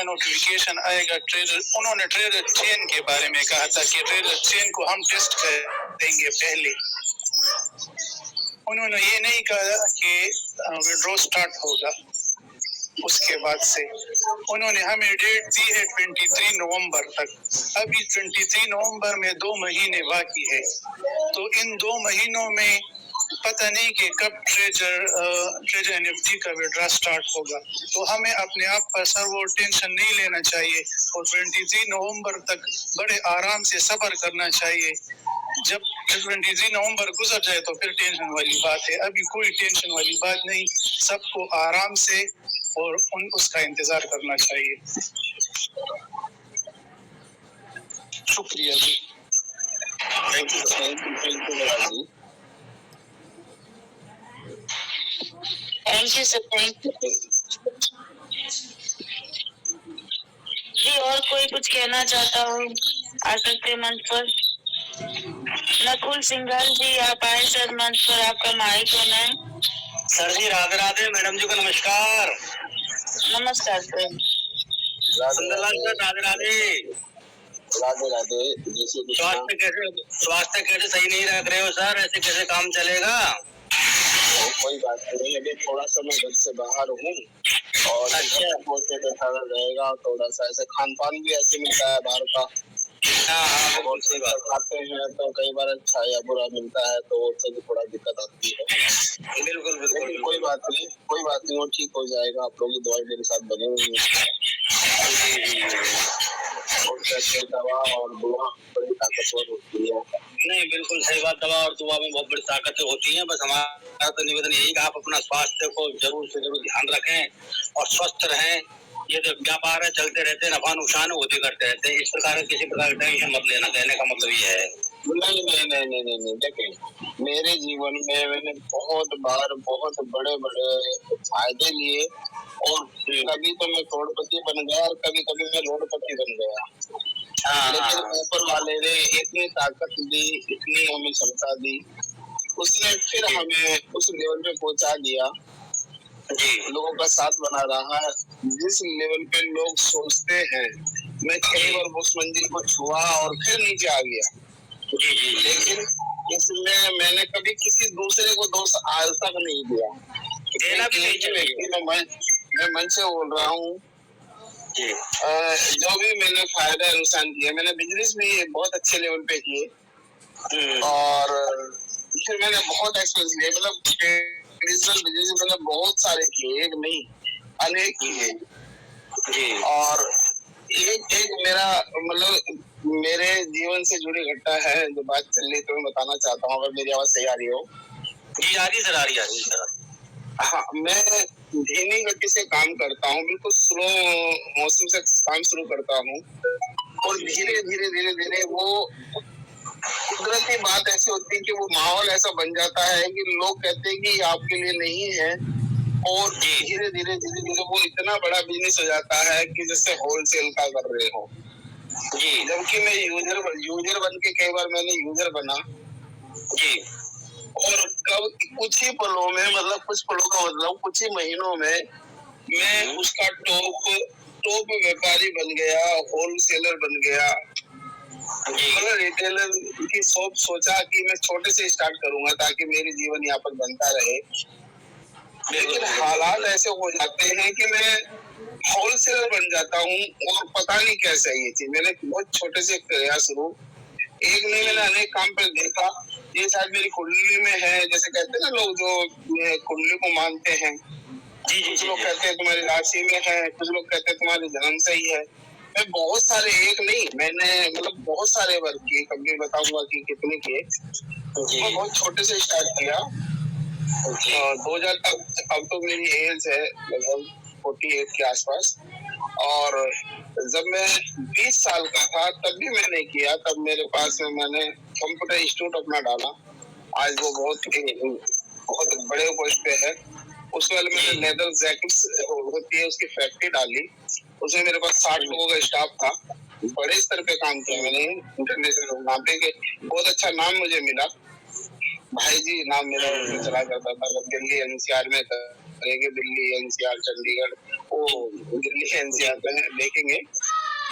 नोटिफिकेशन आएगा ट्रेजर, उन्होंने ट्रेजर चेन के बारे में कहा था कि ट्रेजर चेन को हम टेस्ट करेंगे पहले। उन्होंने ये नहीं कहा कि विड्रॉ स्टार्ट होगा। उसके बाद से उन्होंने हमें डेट दी है 23 नवंबर तक। अभी 23 नवंबर में 2 महीने बाकी है, तो इन 2 महीनों में पता नहीं कि कब ट्रेजर एनएफटी का विड्रॉ स्टार्ट होगा, तो हमें अपने आप पर सर वो टेंशन नहीं लेना चाहिए और 23 नवंबर तक बड़े आराम से सब्र करना चाहिए। जब 23 नवंबर गुजर जाए तो फिर टेंशन वाली बात है, अभी कोई टेंशन वाली बात नहीं, सबको आराम से और उसका इंतजार करना चाहिए। शुक्रिया जी। थैंक यू जी। Thank you sir, thank you जी। और कोई कुछ कहना चाहता हो आ सकते मंच पर। नकुल सिंघल जी आप आए सर मंच पर, आपका माइक होना है। सर जी राधे राधे, मैडम जी को नमस्कार। नमस्कार सर। सुंदरलाल सर राधे राधे। राधे राधे। स्वास्थ्य कैसे सही नहीं रख रहे हो सर, ऐसे कैसे काम चलेगा? कोई बात नहीं, अभी थोड़ा सा मैं घर से बाहर हूँ और पहुंचने पे रहेगा, थोड़ा सा ऐसे खान पान भी ऐसे मिलता है बाहर का। हाँ सही बात। खाते हैं तो कई बार अच्छा या बुरा मिलता है, तो उससे भी थोड़ा दिक्कत आती है। बिल्कुल बिल्कुल। कोई बात नहीं, वो ठीक हो जाएगा। आप लोग की दवाई मेरे साथ बनी हुई है, दवा और दुआ बड़ी ताकतवर होती है। नहीं बिल्कुल सही बात, दवा और दुआ में बहुत बड़ी ताकतें होती हैं। बस हमारा तो निवेदन यही कि आप अपना स्वास्थ्य को जरूर से जरूर ध्यान रखें और स्वस्थ रहें। ये जो व्यापार है चलते रहते हैं, नफा नुकसान होते करते रहते हैं, इस प्रकार किसी प्रकार का टेंशन मत लेना, कहने का मतलब ये है। नहीं, देखिए मेरे जीवन में मैंने बहुत बार बहुत बड़े बड़े फायदे लिए और कभी तो मैं करोड़पति बन गया और कभी कभी मैं रोडपति बन गया। लेकिन ऊपर वाले ने इतनी ताकत दी, इतनी हमें क्षमता दी, उसने फिर हमें उस लेवल पे पहुंचा दिया जी। लोगों का साथ बना रहा है। जिस लेवल पे लोग सोचते हैं, मैं कई बार उस मंजिल को छुआ और फिर नीचे आ गया जी। लेकिन इसमें मैंने कभी किसी दूसरे को दोष आज तक नहीं दिया। देना भी नहीं चाहिए। मैं मन से बोल रहा हूँ, जो भी मैंने फायदा नुकसान किया, मैंने बिजनेस भी बहुत अच्छे लेवल पे किए और फिर मैंने बहुत एक्सपीरियंस लिया। मतलब बिजनेस मैंने बहुत सारे किए, एक नहीं अनेक किए। और एक मेरा मतलब मेरे जीवन से जुड़ी घटना है जो बात चल रही, तो मैं बताना चाहता हूँ, अगर मेरी आवाज सही आ रही हो। जी आ रही सर, आ रही सर। हाँ, मैं धीमी गति से काम करता हूँ, बिल्कुल स्लो मौसम से काम शुरू करता हूँ और धीरे धीरे वो कुदरती बात ऐसी होती है कि वो माहौल ऐसा बन जाता है कि लोग कहते हैं कि आपके लिए नहीं है और धीरे धीरे वो इतना बड़ा बिजनेस हो जाता है कि जैसे होलसेल का कर रहे हो जी। जबकि मैं यूजर बन के कई बार मैंने यूजर बना जी। और कब कुछ ही पलों में, मतलब कुछ पलों का मतलब कुछ ही महीनों में मैं उसका टॉप व्यापारी बन गया, होलसेलर बन गया। मतलब रिटेलर की सोचा कि मैं छोटे से स्टार्ट करूंगा ताकि मेरी जीवन यापन बनता रहे। लेकिन हालात ऐसे हो जाते हैं कि मैं होलसेलर बन जाता हूँ और पता नहीं कैसे ये चीज। मैंने बहुत छोटे से किया शुरू, एक नहीं मैंने अनेक काम पर देखा। ये शायद मेरी कुंडली में है, जैसे कहते हैं ना लोग जो कुंडली को मानते हैं। कुछ लोग कहते हैं तुम्हारी राशि में है, कुछ लोग कहते हैं तुम्हारे जन्म से ही है। मैं बहुत सारे, एक नहीं मैंने मतलब बहुत सारे वर्क किए, कभी बताऊंगा कि कितने किए। मैं बहुत छोटे से स्टार्ट किया। 2000 तक, अब तो मेरी एज है लगभग 48 के आसपास। और जब मैं 20 साल का था तब भी मैंने किया, तब मेरे पास में मैंने कंप्यूटर इंस्टीट्यूट अपना डाला। आज वो बहुत बड़े पोस्ट पे है। उसके बाद मैंने लेदर जैकेट्स होती है उसकी फैक्ट्री डाली, उसमें मेरे पास 60 लोगों का स्टाफ था। बड़े स्तर पे काम किया मैंने, इंटरनेशनल नाम पे, बहुत अच्छा नाम मुझे मिला। भाई जी नाम मेरा चला करता था। दिल्ली एनसीआर में करेंगे, दिल्ली एनसीआर चंडीगढ़, वो दिल्ली एनसीआर में देखेंगे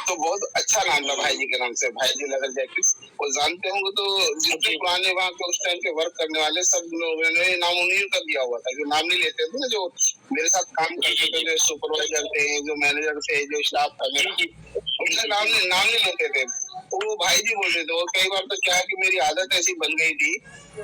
तो बहुत अच्छा नाम था भाई जी के नाम से, भाई जी लेदर जैकेट्स। वो जानते होंगे तो जितने पुराने वहाँ के उस टाइम पे वर्क करने वाले सब लोगों ने नाम उन्हीं का दिया हुआ था, जो नाम नहीं लेते थे ना, जो मेरे साथ काम करते थे, जो सुपरवाइजर थे, जो मैनेजर थे, जो स्टाफ था मेरा, उनका नाम नहीं लेते थे। वो भाई जी बोल रहे थे। और कई बार तो क्या है कि मेरी आदत ऐसी बन गई थी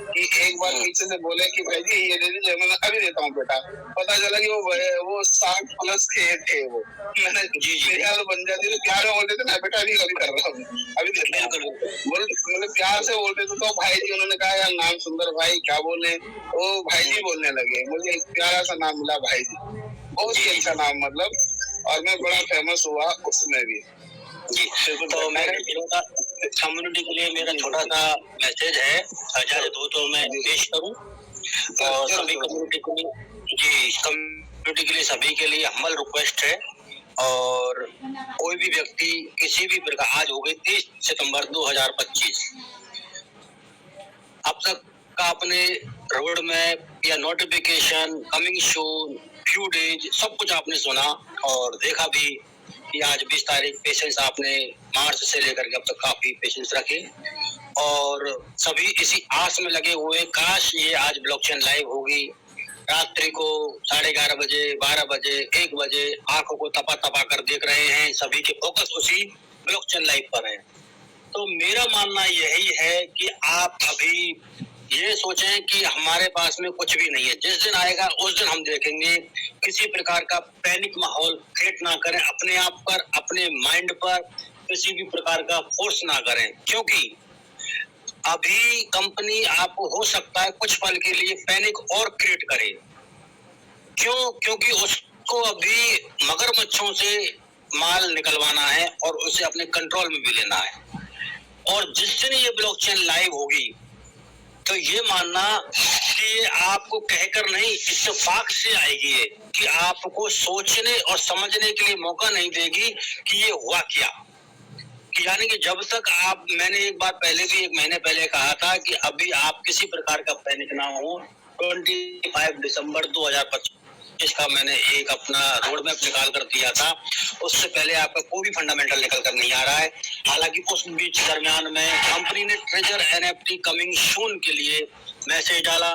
कि एक बार पीछे से बोले कि भाई जी ये दे दीजिए, मैंने अभी देता हूँ बेटा। पता चला कि वो 60+ थे वो। मैंने मेरी हालत बन जाती तो प्यार में बोलते थे ना, बेटा अभी कर रहा हूँ, अभी देता हूँ। मतलब प्यार से बोलते थे तो भाई जी, उन्होंने कहा यार नाम सुंदर भाई क्या बोले, वो भाई जी बोलने लगे। मुझे एक प्यारा सा नाम मिला भाई जी, बहुत ही अच्छा नाम मतलब, और मैं बड़ा फेमस हुआ उसमें भी जी। तो मेरे कम्युनिटी के लिए मेरा छोटा सा मैसेज है, चाहे तो मैं पेश करूं। और सभी कम्युनिटी को जी, कम्युनिटी के लिए सभी के लिए हम्बल रिक्वेस्ट है। और कोई भी व्यक्ति किसी भी प्रकार, आज हो गई 30 सितंबर 2025, अब तक का अपने रोड मैप या notification coming soon few days सब कुछ आपने सुना और देखा भी कि आज 20 तारीख पेशेंस आपने मार्च से लेकर के अब तक काफी पेशेंस रखे और सभी इसी आस में लगे हुए काश ये आज ब्लॉकचेन लाइव होगी। रात्रि को 11:30 बजे, 12 बजे, 1 बजे आंखों को तपा कर देख रहे हैं, सभी के फोकस उसी ब्लॉकचेन लाइव पर है। तो मेरा मानना यही है कि आप अभी ये सोचें कि हमारे पास में कुछ भी नहीं है, जिस दिन आएगा उस दिन हम देखेंगे। किसी प्रकार का पैनिक माहौल क्रिएट ना करें अपने आप पर, अपने माइंड पर किसी भी प्रकार का फोर्स ना करें, क्योंकि अभी कंपनी आपको हो सकता है कुछ पल के लिए पैनिक और क्रिएट करे। क्यों? क्योंकि उसको अभी मगरमच्छों से माल निकलवाना है और उसे अपने कंट्रोल में भी लेना है। और जिस दिन ये ब्लॉकचेन लाइव होगी तो ये मानना कि ये आपको कहकर नहीं, इत्तेफाक से आएगी ये, कि आपको सोचने और समझने के लिए मौका नहीं देगी कि ये हुआ क्या। कि यानी कि जब तक आप, मैंने एक बार पहले भी 1 महीने पहले कहा था कि अभी आप किसी प्रकार का पैनिक ना हो। 25 दिसंबर 2025 इसका मैंने एक अपना रोड मैप निकाल कर दिया था, उससे पहले आपका कोई भी फंडामेंटल निकल कर नहीं आ रहा है। हालांकि उस बीच दरमियान में कंपनी ने ट्रेजर NFT कमिंग सून के लिए मैसेज डाला,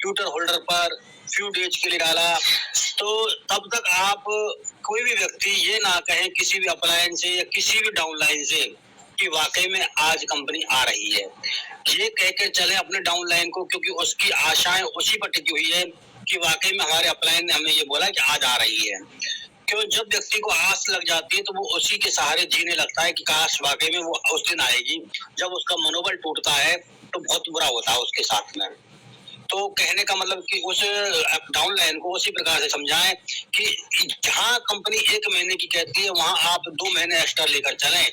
ट्विटर होल्डर पर फ्यू डेज के लिए डाला। तो तब तक आप कोई भी व्यक्ति ये ना कहें किसी भी अपलाइन से या किसी भी डाउनलाइन से कि वाकई में आज कंपनी आ रही है। ये कहकर चले अपने डाउनलाइन को, क्योंकि उसकी आशाएं उसी पर टिकी हुई है कि वाकई में हमारे अपलाइन ने हमें ये बोला कि आज आ रही है। क्यों? जब व्यक्ति को आस लग जाती है तो वो उसी के सहारे जीने लगता है कि काश वाकई में वो उस दिन आएगी। जब उसका मनोबल टूटता है तो बहुत बुरा होता है उसके साथ में। तो कहने का मतलब कि उस डाउनलाइन को उसी प्रकार से समझाएं कि जहां कंपनी 1 महीने की कहती है वहां आप 2 महीने एक्स्ट्रा लेकर चलें,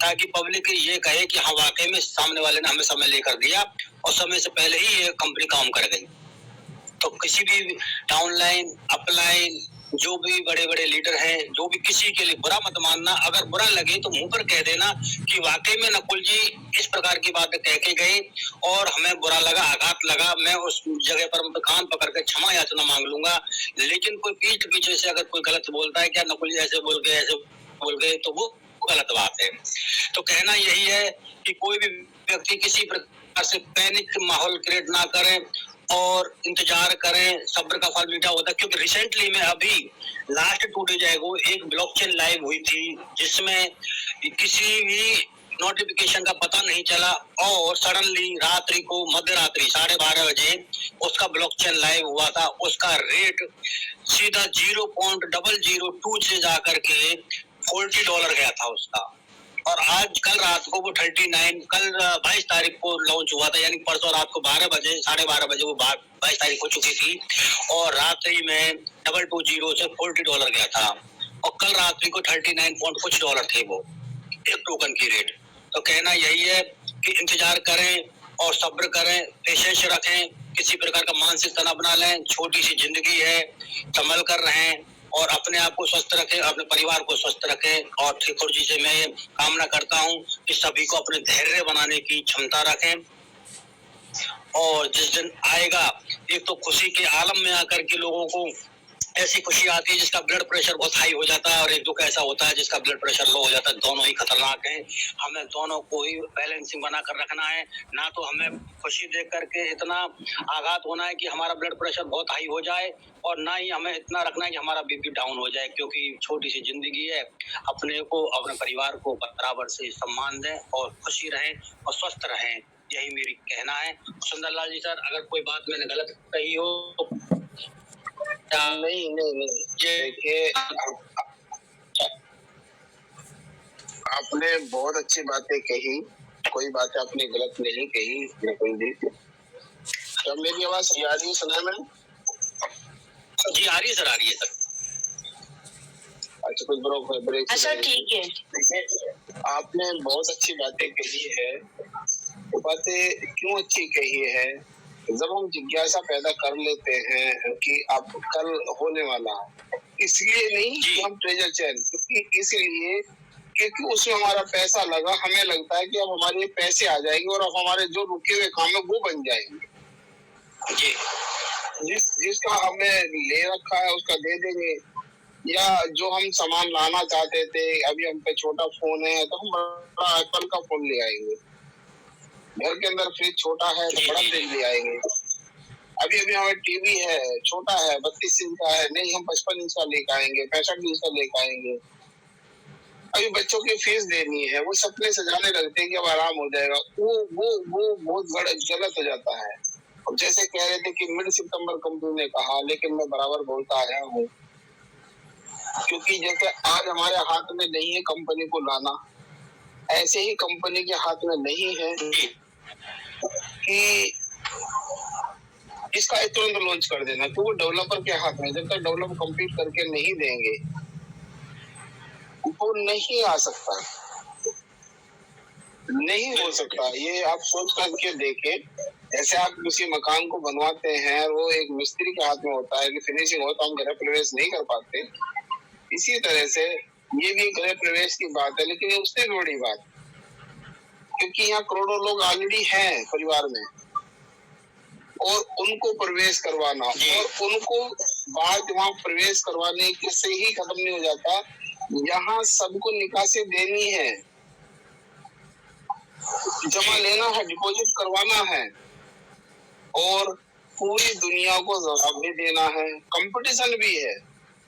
ताकि पब्लिक ये कहे कि हाँ वाकई में सामने वाले ने हमें समय लेकर दिया और समय से पहले ही ये कंपनी काम कर गई। तो किसी भी डाउनलाइन, अपलाइन, जो भी बड़े बड़े लीडर हैं, जो भी किसी के लिए बुरा मत मानना। अगर बुरा लगे तो मुंह पर कह देना कि वाकई में नकुल जी इस प्रकार की बात कह के गए और हमें बुरा लगा, आघात लगा। मैं उस जगह पर कान पकड़ के क्षमा याचना मांग लूंगा। लेकिन कोई पीठ पीछे से अगर कोई गलत बोलता है, क्या नकुल जी ऐसे बोल गए, तो वो गलत बात है। तो कहना यही है कि कोई भी व्यक्ति किसी प्रकार से पैनिक माहौल क्रिएट ना करें और इंतजार करें, सब्र का फल मीठा होता है। क्योंकि रिसेंटली में अभी लास्ट 2 डेज एगो एक ब्लॉकचेन लाइव हुई थी जिसमें किसी भी नोटिफिकेशन का पता नहीं चला और सडनली रात्रि को मध्य रात्रि 12:30 बजे उसका ब्लॉकचेन लाइव हुआ था। उसका रेट सीधा 0.002 से जाकर के $40 गया था उसका। और आज कल रात को वो 39, कल 22 तारीख को लॉन्च हुआ था, यानी परसों रात को 12 बजे, 12:30 बजे वो 22 तारीख हो चुकी थी और रात्रि में 220 से $40 गया था और कल रात्रि को 39 कुछ डॉलर थे वो एक टोकन की रेट। तो कहना यही है कि इंतजार करें और सब्र करें, पेशेंस रखें, किसी प्रकार का मानसिक तनाव बना लें। छोटी सी जिंदगी है, संभल कर रहें और अपने आप को स्वस्थ रखें, अपने परिवार को स्वस्थ रखें। और ठाकुर जी से मैं कामना करता हूं कि सभी को अपने धैर्य बनाने की क्षमता रखें और जिस दिन आएगा एक तो खुशी के आलम में आकर के लोगों को ऐसी खुशी आती है जिसका ब्लड प्रेशर बहुत हाई हो जाता है, और एक दुख ऐसा होता है जिसका ब्लड प्रेशर लो हो जाता है। दोनों ही खतरनाक हैं। हमें दोनों को ही बैलेंसिंग बना कर रखना है। ना तो हमें खुशी देख करके इतना आघात होना है कि हमारा ब्लड प्रेशर बहुत हाई हो जाए, और ना ही हमें इतना रखना है कि हमारा बीपी डाउन हो जाए, क्योंकि छोटी सी जिंदगी है। अपने को, अपने परिवार को बराबर से सम्मान दें और खुशी रहें और स्वस्थ रहें, यही मेरी कहना है। सुंदरलाल जी सर, अगर कोई बात मैंने गलत कही हो तो नहीं, ये देखिए, आपने बहुत अच्छी बातें कही, कोई बातें आपने गलत नहीं कही बिल्कुल भी। क्या मेरी आवाज आ रही है, सुना मैंने? जी आ रही है सर, आ रही है सर। अच्छा, कुछ ब्रेक। अच्छा ठीक है। देखिए, आपने बहुत अच्छी बातें कही है। वो बातें क्यों अच्छी कही है? जब हम जिज्ञासा पैदा कर लेते हैं कि अब कल होने वाला है, इसलिए नहीं कि हम ट्रेजर चैन, क्योंकि इसलिए क्योंकि उसमें हमारा पैसा लगा, हमें लगता है कि अब हमारे पैसे आ जाएंगे और अब हमारे जो रुके हुए काम है वो बन जाएंगे। जिसका हमने ले रखा है उसका दे देंगे, या जो हम सामान लाना चाहते थे, अभी हम पे छोटा फोन है तो हम बड़ा एप्पल का फोन ले आएंगे। घर के अंदर फ्रिज छोटा है तो बड़ा फ्रिज ले आएंगे। अभी हमारे टीवी है, छोटा है, 32 इंच का है, नहीं हम 55 इंच का लेकर आएंगे, 65 इंच का लेकर आएंगे। अभी बच्चों की फीस देनी है, वो सपने सजाने लगते हैं कि अब आराम हो जाएगा। वो बहुत गलत हो जाता है। अब जैसे कह रहे थे कि मिड सितंबर कंपनी ने कहा, लेकिन मैं बराबर बोलता आया हूँ, क्योंकि जैसे आज हमारे हाथ में नहीं है कंपनी को लाना, ऐसे ही कंपनी के हाथ में नहीं है कि इसका तुरंत लॉन्च कर देना, तो वो डेवलपर के हाथ में। जब तक डेवलपर कंप्लीट करके नहीं देंगे वो नहीं आ सकता, नहीं हो सकता। ये आप सोच करके देखें, जैसे आप किसी मकान को बनवाते हैं, वो एक मिस्त्री के हाथ में होता है कि फिनिशिंग हो तो हम गृह प्रवेश नहीं कर पाते, इसी तरह से ये भी गृह प्रवेश की बात है। लेकिन उससे भी बड़ी बात, क्योंकि यहाँ करोड़ों लोग ऑलरेडी हैं परिवार में, और उनको प्रवेश करवाना, और उनको बाद वहाँ प्रवेश करवाने से ही खत्म नहीं हो जाता, यहाँ सबको निकासी देनी है, जमा लेना है, डिपॉजिट करवाना है, और पूरी दुनिया को जवाब भी देना है। कंपटीशन भी है,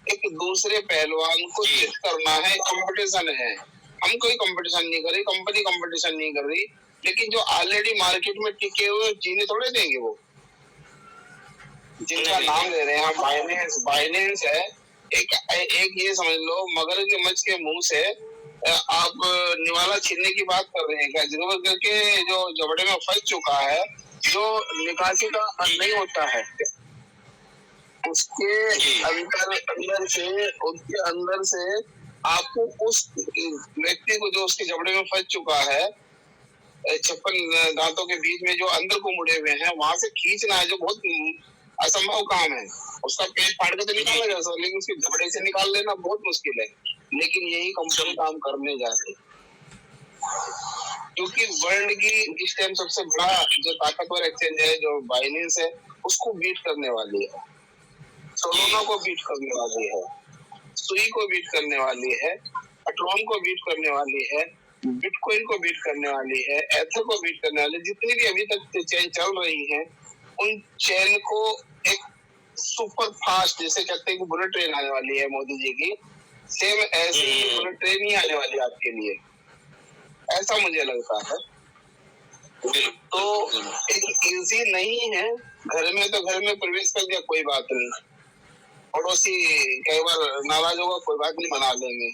एक दूसरे पहलवान को चित करना है, कंपटीशन है। हम कोई कंपटीशन नहीं कर रही, कंपनी कंपटीशन नहीं कर रही, लेकिन जो ऑलरेडी मार्केट में टिके हुए जीने थोड़े देंगे वो, जिनका नाम ले रहे हैं हम। बाइनेंस है, एक ये समझ लो, मगर के मच के मुंह से आप निवाला छीनने की बात कर रहे हैं क्या? जिन्होंने करके जो जबड़े में फंस चुका है, जो निकासी का नहीं होता है, उसके अंदर से आपको उस व्यक्ति को जो उसके जबड़े में फंस चुका है, 56 दांतों के बीच में जो अंदर को मुड़े हुए हैं, वहां से खींचना है, जो बहुत असंभव काम है। उसका पेट फाड़ के तो निकाला जा सकता, लेकिन उसके जबड़े से निकाल लेना बहुत मुश्किल है। लेकिन यही कंपनी काम करने जा रही है, क्योंकि वर्ल्ड की इस टाइम सबसे बड़ा जो ताकतवर एक्सचेंज है, जो बाइनेंस है, उसको बीट करने वाली है, सोलोना को बीट करने वाली है, सुई को बीट करने वाली है, अट्रोन को बीट करने वाली है, बिटकॉइन को बीट करने वाली है, एथर को बीट करने वाली है। जितनी भी अभी तक चेन चल रही है, उन चेन को एक सुपर फास्ट, जैसे कहते हैं कि बुलेट ट्रेन आने वाली है मोदी जी की, सेम ऐसे ही बुलेट ट्रेन ही आने वाली है आपके लिए, ऐसा मुझे लगता है। तो एक इजी नहीं है। घर में तो घर में प्रवेश कर दिया, कोई बात नहीं, पड़ोसी कई बार नाराज होगा, कोई बात नहीं, मना लेंगे,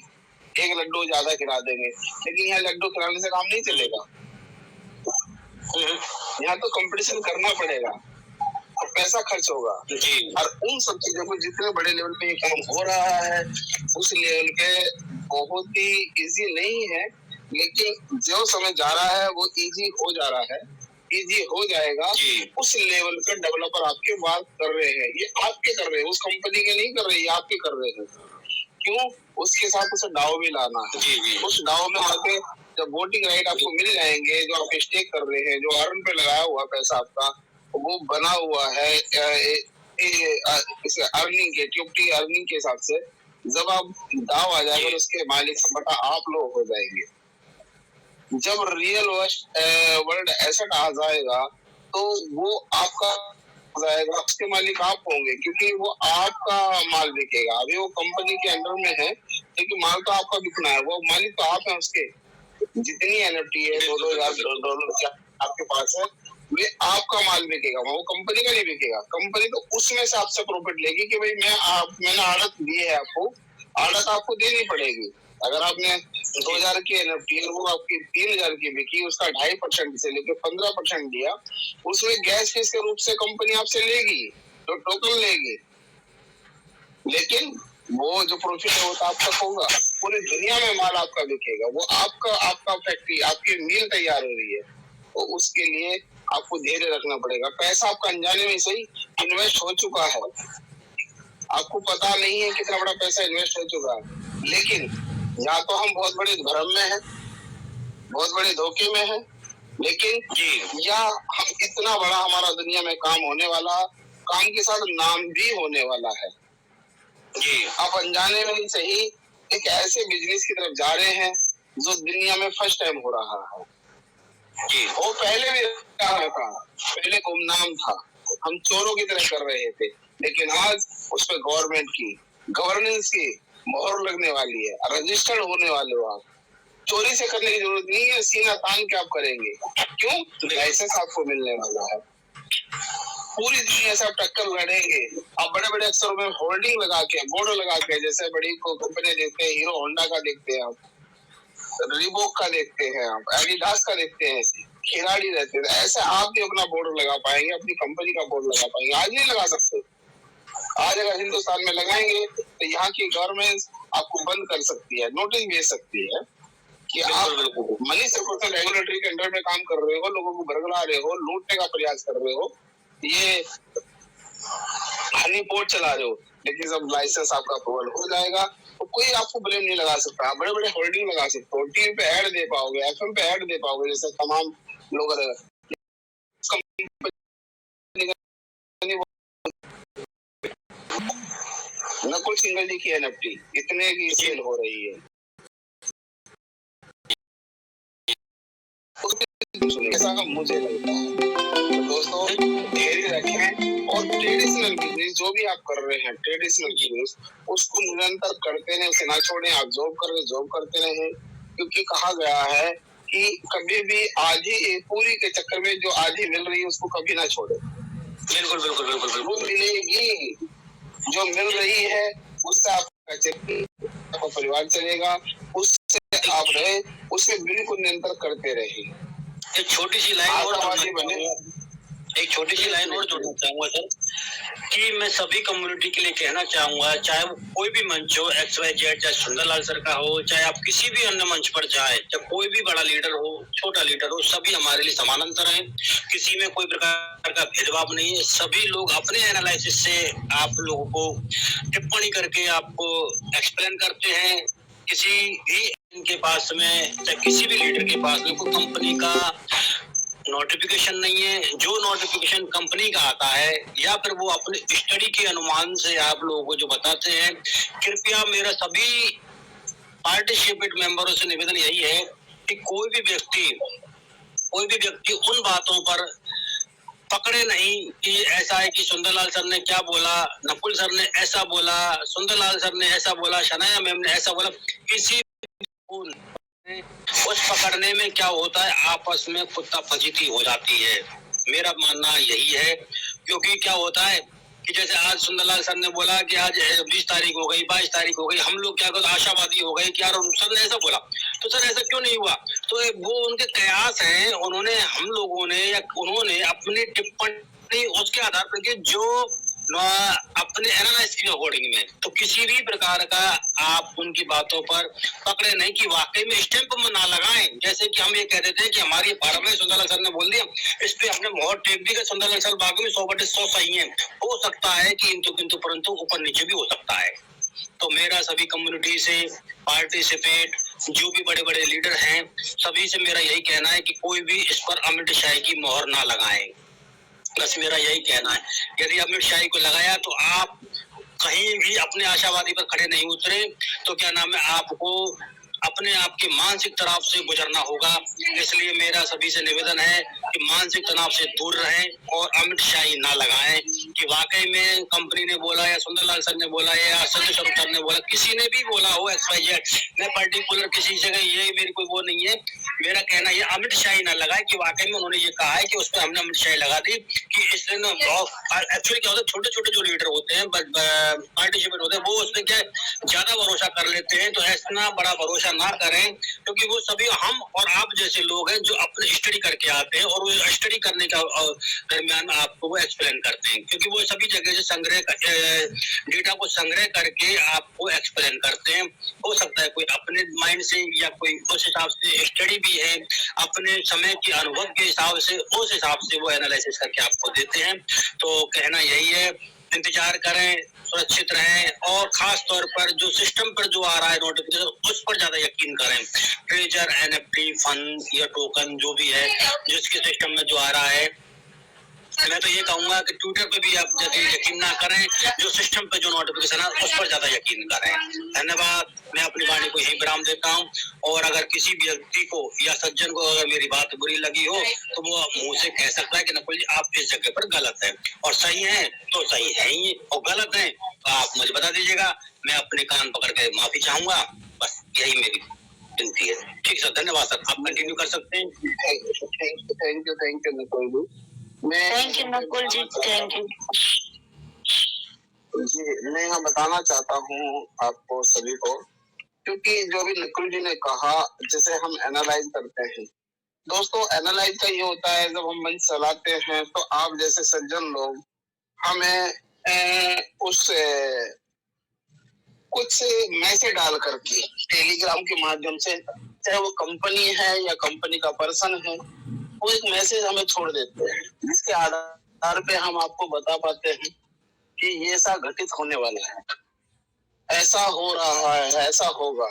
एक लड्डू ज्यादा खिला देंगे। लेकिन यहाँ लड्डू खिलाने से काम नहीं चलेगा, यहाँ तो कंपटीशन करना पड़ेगा और पैसा खर्च होगा। और उन सब चीजों को जितने बड़े लेवल पे ये काम हो रहा है, उस लेवल पे बहुत ही इजी नहीं है, लेकिन जो समय जा रहा है वो इजी हो जा रहा है, इजी हो जाएगा। उस लेवल पे डेवलपर आपके बात कर रहे हैं, ये आपके कर रहे हैं, उस कंपनी के नहीं कर रहे, ये आपके कर रहे हैं। क्यों? उसके साथ उसे डाव भी लाना है। उस डाव में आके जब वोटिंग राइट आपको मिल जाएंगे, जो आप स्टेक कर रहे हैं, जो अर्न पे लगाया हुआ पैसा आपका वो बना हुआ है इसे अर्निंग के टिप्टी अर्निंग के हिसाब से जब आप दाव आ जाएगा उसके मालिक से बटा आप लोग हो जाएंगे। जब रियल वर्ल्ड एसेट आ जाएगा तो वो आपका जाएगा, उसके मालिक आप होंगे क्योंकि वो आपका माल बिकेगा। अभी वो कंपनी के अंडर में है लेकिन माल तो आपका बिकना है, वो मालिक तो आप है उसके। जितनी एनएफटी है $2,000 आपके पास है वे आपका माल बिकेगा, वो कंपनी का नहीं बिकेगा। कंपनी तो उसमें से आपसे प्रॉफिट लेगी कि भाई मैंने आड़त दी है आपको, आड़त आपको देनी पड़ेगी। अगर आपने 2,000 की एनएफटी है वो आपकी 3,000 की बिकी, उसका 2.5% से लेकर 15% दिया, उसमें गैस फीस के रूप से कंपनी आपसे लेगी तो टोटल लेगी, लेकिन वो जो प्रॉफिट है वो तो आप तक होगा। पूरी दुनिया में माल आपका बिकेगा, वो आपका फैक्ट्री आपकी मिल तैयार हो रही है, तो उसके लिए आपको धैर्य रखना पड़ेगा। पैसा आपका अनजाने में सही इन्वेस्ट हो चुका है, आपको पता नहीं है कितना बड़ा पैसा इन्वेस्ट हो चुका है, लेकिन या तो हम बहुत बड़े भ्रम में हैं, बहुत बड़े धोखे में हैं, लेकिन या हम इतना बड़ा हमारा दुनिया में काम होने वाला, काम के साथ नाम भी होने वाला है जी। आप अनजाने में ही सही एक ऐसे बिजनेस की तरफ जा रहे हैं जो दुनिया में फर्स्ट टाइम हो रहा है जी। वो पहले भी रहा था, पहले गुमनाम था, हम चोरों की तरह कर रहे थे, लेकिन आज उस पर गवर्नमेंट की गवर्नेंस की मोहर लगने वाली है, रजिस्टर्ड होने वाले हो आप। चोरी से करने की जरूरत नहीं है, सीना तान के आप करेंगे, क्यों? लाइसेंस आपको मिलने वाला है। पूरी दुनिया से आप टक्कर लड़ेंगे। आप बड़े बड़े अक्षरों में होल्डिंग लगा के, बोर्ड लगा के, जैसे बड़ी कंपनी देखते हैं, हीरो होंडा का देखते हैं आप, रिबॉक का देखते हैं आप, एडिडास का देखते हैं, खिलाड़ी रहते हैं, ऐसे आप भी अपना बोर्ड लगा पाएंगे, अपनी कंपनी का बोर्ड लगा पाएंगे? आज नहीं लगा सकते। आज अगर हिंदुस्तान में लगाएंगे तो यहाँ की गवर्नमेंट आपको बंद कर सकती है, नोटिस भेज सकती है कि आप मनी सपोर्टेड रेगुलेटरी के अंडर में काम कर रहे हो, लोगों को बरगला रहे हो, लूटने का प्रयास कर रहे हो, ये हनी पोर्ट चला रहे हो। लेकिन जब लाइसेंस आपका अप्रूवल हो जाएगा तो कोई आपको ब्लेम नहीं लगा सकता। आप बड़े बड़े होल्डिंग लगा सकते हो, टीवी पे ऐड दे पाओगे, एफएम पे ऐड दे पाओगे, जैसे तमाम लोग नकुल सिंघल जी की एनएफटी इतने की सेल हो रही है, ऐसा मुझे लगता है। तो दोस्तों धैर्य रखें और ट्रेडिशनल बिजनेस जो भी आप कर रहे हैं, ट्रेडिशनल बिजनेस उसको निरंतर करते रहे, उसे ना छोड़ें। आप जॉब करते रहे, क्योंकि कहा गया है कि कभी भी आधी पूरी के चक्कर में जो आधी मिल रही है उसको कभी ना छोड़े। बिल्कुल वो मिलेगी, जो मिल रही है उससे आपका परिवार चलेगा, उससे आप रहे, उसे बिल्कुल निरंतर करते रहे। एक छोटी सी लाइन और जोड़ना चाहूंगा सर, कि मैं सभी कम्युनिटी के लिए कहना चाहूंगा, चाहे वो कोई भी मंच हो, XYZ, चाहे सुंदरलाल सर का हो, चाहे आप किसी भी अन्य मंच पर जाए, चाहे कोई भी बड़ा लीडर हो, छोटा लीडर हो, सभी हमारे लिए समानांतर हैं। किसी में कोई प्रकार का भेदभाव नहीं है। सभी लोग अपने एनालिसिस से आप लोगों को टिप्पणी करके आपको एक्सप्लेन करते हैं। किसी भी इनके पास में, चाहे किसी भी लीडर के पास में कोई कंपनी का नोटिफिकेशन नहीं है। जो नोटिफिकेशन कंपनी का आता है या फिर वो अपने स्टडी के अनुमान से आप लोगों को जो बताते हैं, कृपया मेरा सभी पार्टिसिपेट मेंबरों से निवेदन यही है कि कोई भी व्यक्ति उन बातों पर पकड़े नहीं कि ऐसा है कि सुंदरलाल सर ने क्या बोला, नकुल सर ने ऐसा बोला, सुंदरलाल सर ने ऐसा बोला, शनाया मैम ने ऐसा बोला। किसी उस पकड़ने में क्या होता है, आपस में कुत्ता फजीती हो जाती है। मेरा मानना यही है, क्योंकि क्या होता है कि जैसे आज सुंदरलाल सर ने बोला कि आज 20 तारीख हो गई, 22 तारीख हो गई, हम लोग क्या कहते आशावादी हो गए कि यार सर ने ऐसा बोला, तो सर ऐसा क्यों नहीं हुआ? तो वो उनके कयास हैं, उन्होंने अपनी टिप्पणी उसके आधार पर कि जो अपने एनालाइज के अकॉर्डिंग में, तो किसी भी प्रकार का आप उनकी बातों पर पकड़े नहीं कि वाकई में स्टैंप में ना लगाएं। जैसे कि हम ये कह देते हैं कि हमारी फार्म में सुंदरलाल सर ने बोल दिया, इस पे हमने मोहर टेक दी कि सुंदरलाल सर बाकी में 100/100 सही है। हो सकता है कि किंतु परंतु ऊपर नीचे भी हो सकता है। तो मेरा सभी कम्युनिटी से पार्टिसिपेट जो भी बड़े बड़े लीडर हैं, सभी से मेरा यही कहना है कि कोई भी इस पर अमिट शाही की मोहर ना लगाएं। बस मेरा यही कहना है, यदि अमित शाह को लगाया तो आप कहीं भी अपने आशावादी पर खड़े नहीं उतरे तो क्या नाम है, आपको अपने आप के मानसिक तनाव से गुजरना होगा। इसलिए मेरा सभी से निवेदन है कि मानसिक तनाव से दूर रहें और अमित शाही ना लगाएं कि वाकई में कंपनी ने बोला या सुंदरलाल सर ने बोला या संजय स्वरूप सर ने बोला, किसी ने भी बोला हो XYZ, मैं पर्टिकुलर किसी जगह ये मेरी कोई वो नहीं है। मेरा कहना ये अमित शाही ना लगाए कि वाकई में उन्होंने ये कहा है कि उस पर हमने अमित शाही लगा दी कि इसलिए ना एक्चुअली क्या होता है, छोटे छोटे जो लीडर होते हैं पार्टिसिपेट होते हैं वो उसमें क्या ज्यादा भरोसा कर लेते हैं। तो ऐसा बड़ा भरोसा ना करें क्योंकि वो सभी हम और आप जैसे लोग हैं जो अपने स्टडी करके आते हैं और वो स्टडी करने का दरमियान आपको वो एक्सप्लेन करते हैं, क्योंकि वो सभी जगह से डेटा को संग्रह करके आपको एक्सप्लेन करते हैं। हो सकता है कोई अपने माइंड से या कोई उस हिसाब से स्टडी भी है, अपने समय के अनुभव के हिसाब से उस हिसाब से वो एनालिसिस करके आपको देते हैं। तो कहना यही है, इंतजार करें, सुरक्षित रहें और खास तौर पर जो सिस्टम पर जो आ रहा है नोटिफिकेशन उस पर ज्यादा यकीन करें। ट्रेजर, NFT, फंड या टोकन जो भी है जिसके सिस्टम में जो आ रहा है, मैं तो ये कहूंगा कि ट्विटर पे भी आप जैसे यकीन ना करें, जो सिस्टम पे जो नोटिफिकेशन है उस पर ज्यादा यकीन करें। धन्यवाद। मैं अपनी वाणी को यहीं विराम देता हूँ और अगर किसी व्यक्ति को या सज्जन को अगर मेरी बात बुरी लगी हो तो वो मुंह से कह सकता है कि नकुल जी आप इस जगह पर गलत है, और सही है तो सही है ही और गलत है तो आप मुझे बता दीजिएगा, मैं अपने कान पकड़ के माफी चाहूंगा। बस यही मेरी विनती है। ठीक सर, धन्यवाद सर, आप कंटिन्यू कर सकते हैं। Thank you Nakul ji. Thank you Nakul ji, thank you जी। मैं यहाँ बताना चाहता हूँ आपको सभी को, क्योंकि जो भी नकुल जी ने कहा जिसे हम एनालाइज करते हैं, दोस्तों एनालाइज का ये होता है जब हम मंच चलाते हैं तो आप जैसे सज्जन लोग हमें उस कुछ मैसेज डाल करके टेलीग्राम के माध्यम से, चाहे वो कंपनी है या कंपनी का पर्सन है, वो एक मैसेज हमें छोड़ देते हैं जिसके आधार पे हम आपको बता पाते हैं कि ये ऐसा घटित होने वाला है, ऐसा हो रहा है, ऐसा होगा,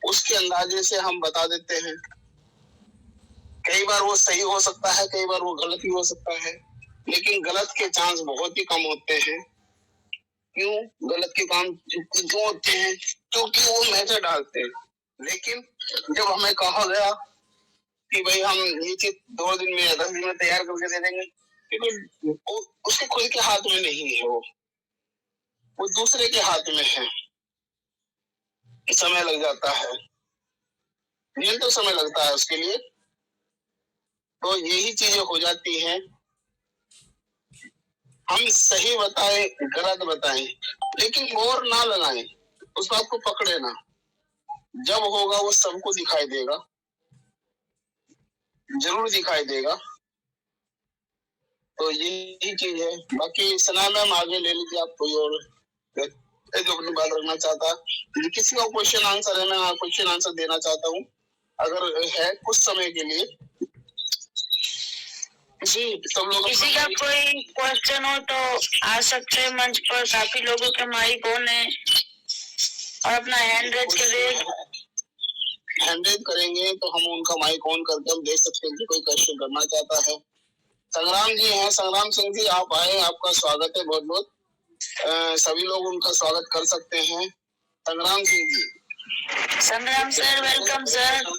उसके अंदाजे से हम बता देते हैं। कई बार वो सही हो सकता है, कई बार वो गलत भी हो सकता है, लेकिन गलत के चांस बहुत ही कम होते हैं। क्यों गलत के काम क्यों होते हैं? क्योंकि वो मैसेज डालते हैं। लेकिन जब हमें कहा गया कि भाई हम ये चीज 2 दिन में या 10 दिन में तैयार करके दे देंगे, क्योंकि उसके खुद के हाथ में नहीं है, वो दूसरे के हाथ में है, समय लग जाता है, ये तो समय लगता है उसके लिए। तो यही चीजें हो जाती हैं, हम सही बताएं गलत बताएं लेकिन मोहर ना लगाएं, उस बात को पकड़े ना, जब होगा वो सबको दिखाई देगा, जरूर दिखाई देगा। तो यही चीज है। बाकी सना मैम आगे ले लीजिए, आप कोई और जो अपनी बात रखना चाहता है, किसी का क्वेश्चन आंसर है, मैं क्वेश्चन आंसर देना चाहता हूँ अगर है कुछ समय के लिए जी। सब लोग। किसी का कोई क्वेश्चन हो तो आ सकते हैं मंच पर, काफी लोगों के माइक ऑन है और अपना हैंड रेज करेंगे तो हम उनका माइक ऑन करके हम देख सकते हैं कि कोई क्वेश्चन करना चाहता है। संग्राम जी हैं, संग्राम सिंह जी आप आए, आपका स्वागत है बहुत बहुत। सभी लोग उनका स्वागत कर सकते हैं। संग्राम Singh ji. Sangram sir, welcome sir.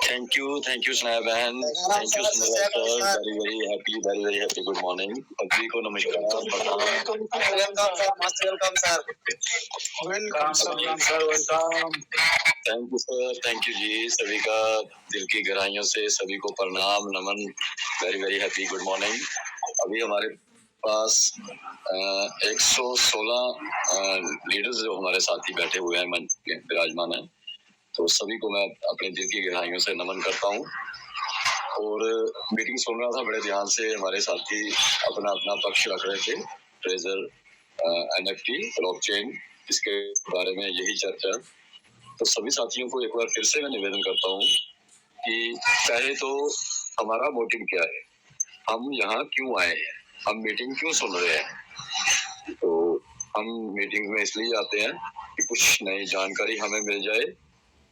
Thank you Sneha बहन, thank you sir, very happy good morning सभी को, नमस्कार, थैंक यू जी, सभी का दिल की गहराइयों से सभी को प्रणाम, नमन, वेरी हैप्पी गुड मॉर्निंग। अभी हमारे पास 116 लीडर्स जो हमारे साथी बैठे हुए हैं, मंच पे विराजमान है, तो सभी को मैं अपने दिल की गहराइयों से नमन करता हूँ। और मीटिंग सुन रहा था बड़े ध्यान से, हमारे साथी अपना अपना पक्ष रख रहे थे, ट्रेजर, NFT, ब्लॉकचेन, इसके बारे में यही चर्चा। तो सभी साथियों को एक बार फिर से मैं निवेदन करता हूँ कि पहले तो हमारा मोटिव क्या है, हम यहाँ क्यों आए हैं, हम मीटिंग क्यों सुन रहे हैं। तो हम मीटिंग में इसलिए आते हैं कि कुछ नई जानकारी हमें मिल जाए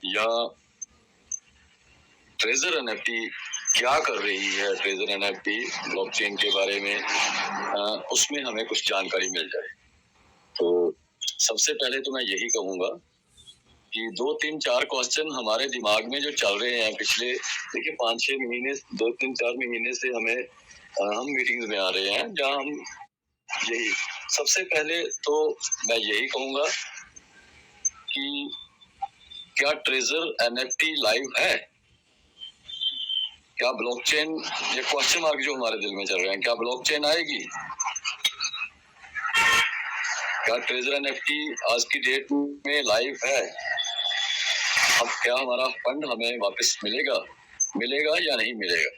या ट्रेजर NFT क्या कर रही है ट्रेजर एनएफटी ब्लॉकचेन के बारे में, उसमें हमें कुछ जानकारी मिल जाए। तो सबसे पहले तो मैं यही कहूंगा कि 2-3-4 क्वेश्चन हमारे दिमाग में जो चल रहे हैं पिछले देखिए 5-6 महीने 2-3-4 महीने से हम मीटिंग्स में आ रहे हैं, जहां हम यही सबसे पहले तो मैं यही कहूंगा कि क्या ट्रेजर एनएफटी लाइव है, क्या ब्लॉकचेन, ये क्वेश्चन मार्क जो हमारे दिल में चल रहे हैं, क्या ब्लॉकचेन आएगी, क्या ट्रेजर एनएफटी आज की डेट में लाइव है, अब क्या हमारा फंड हमें वापस मिलेगा या नहीं मिलेगा।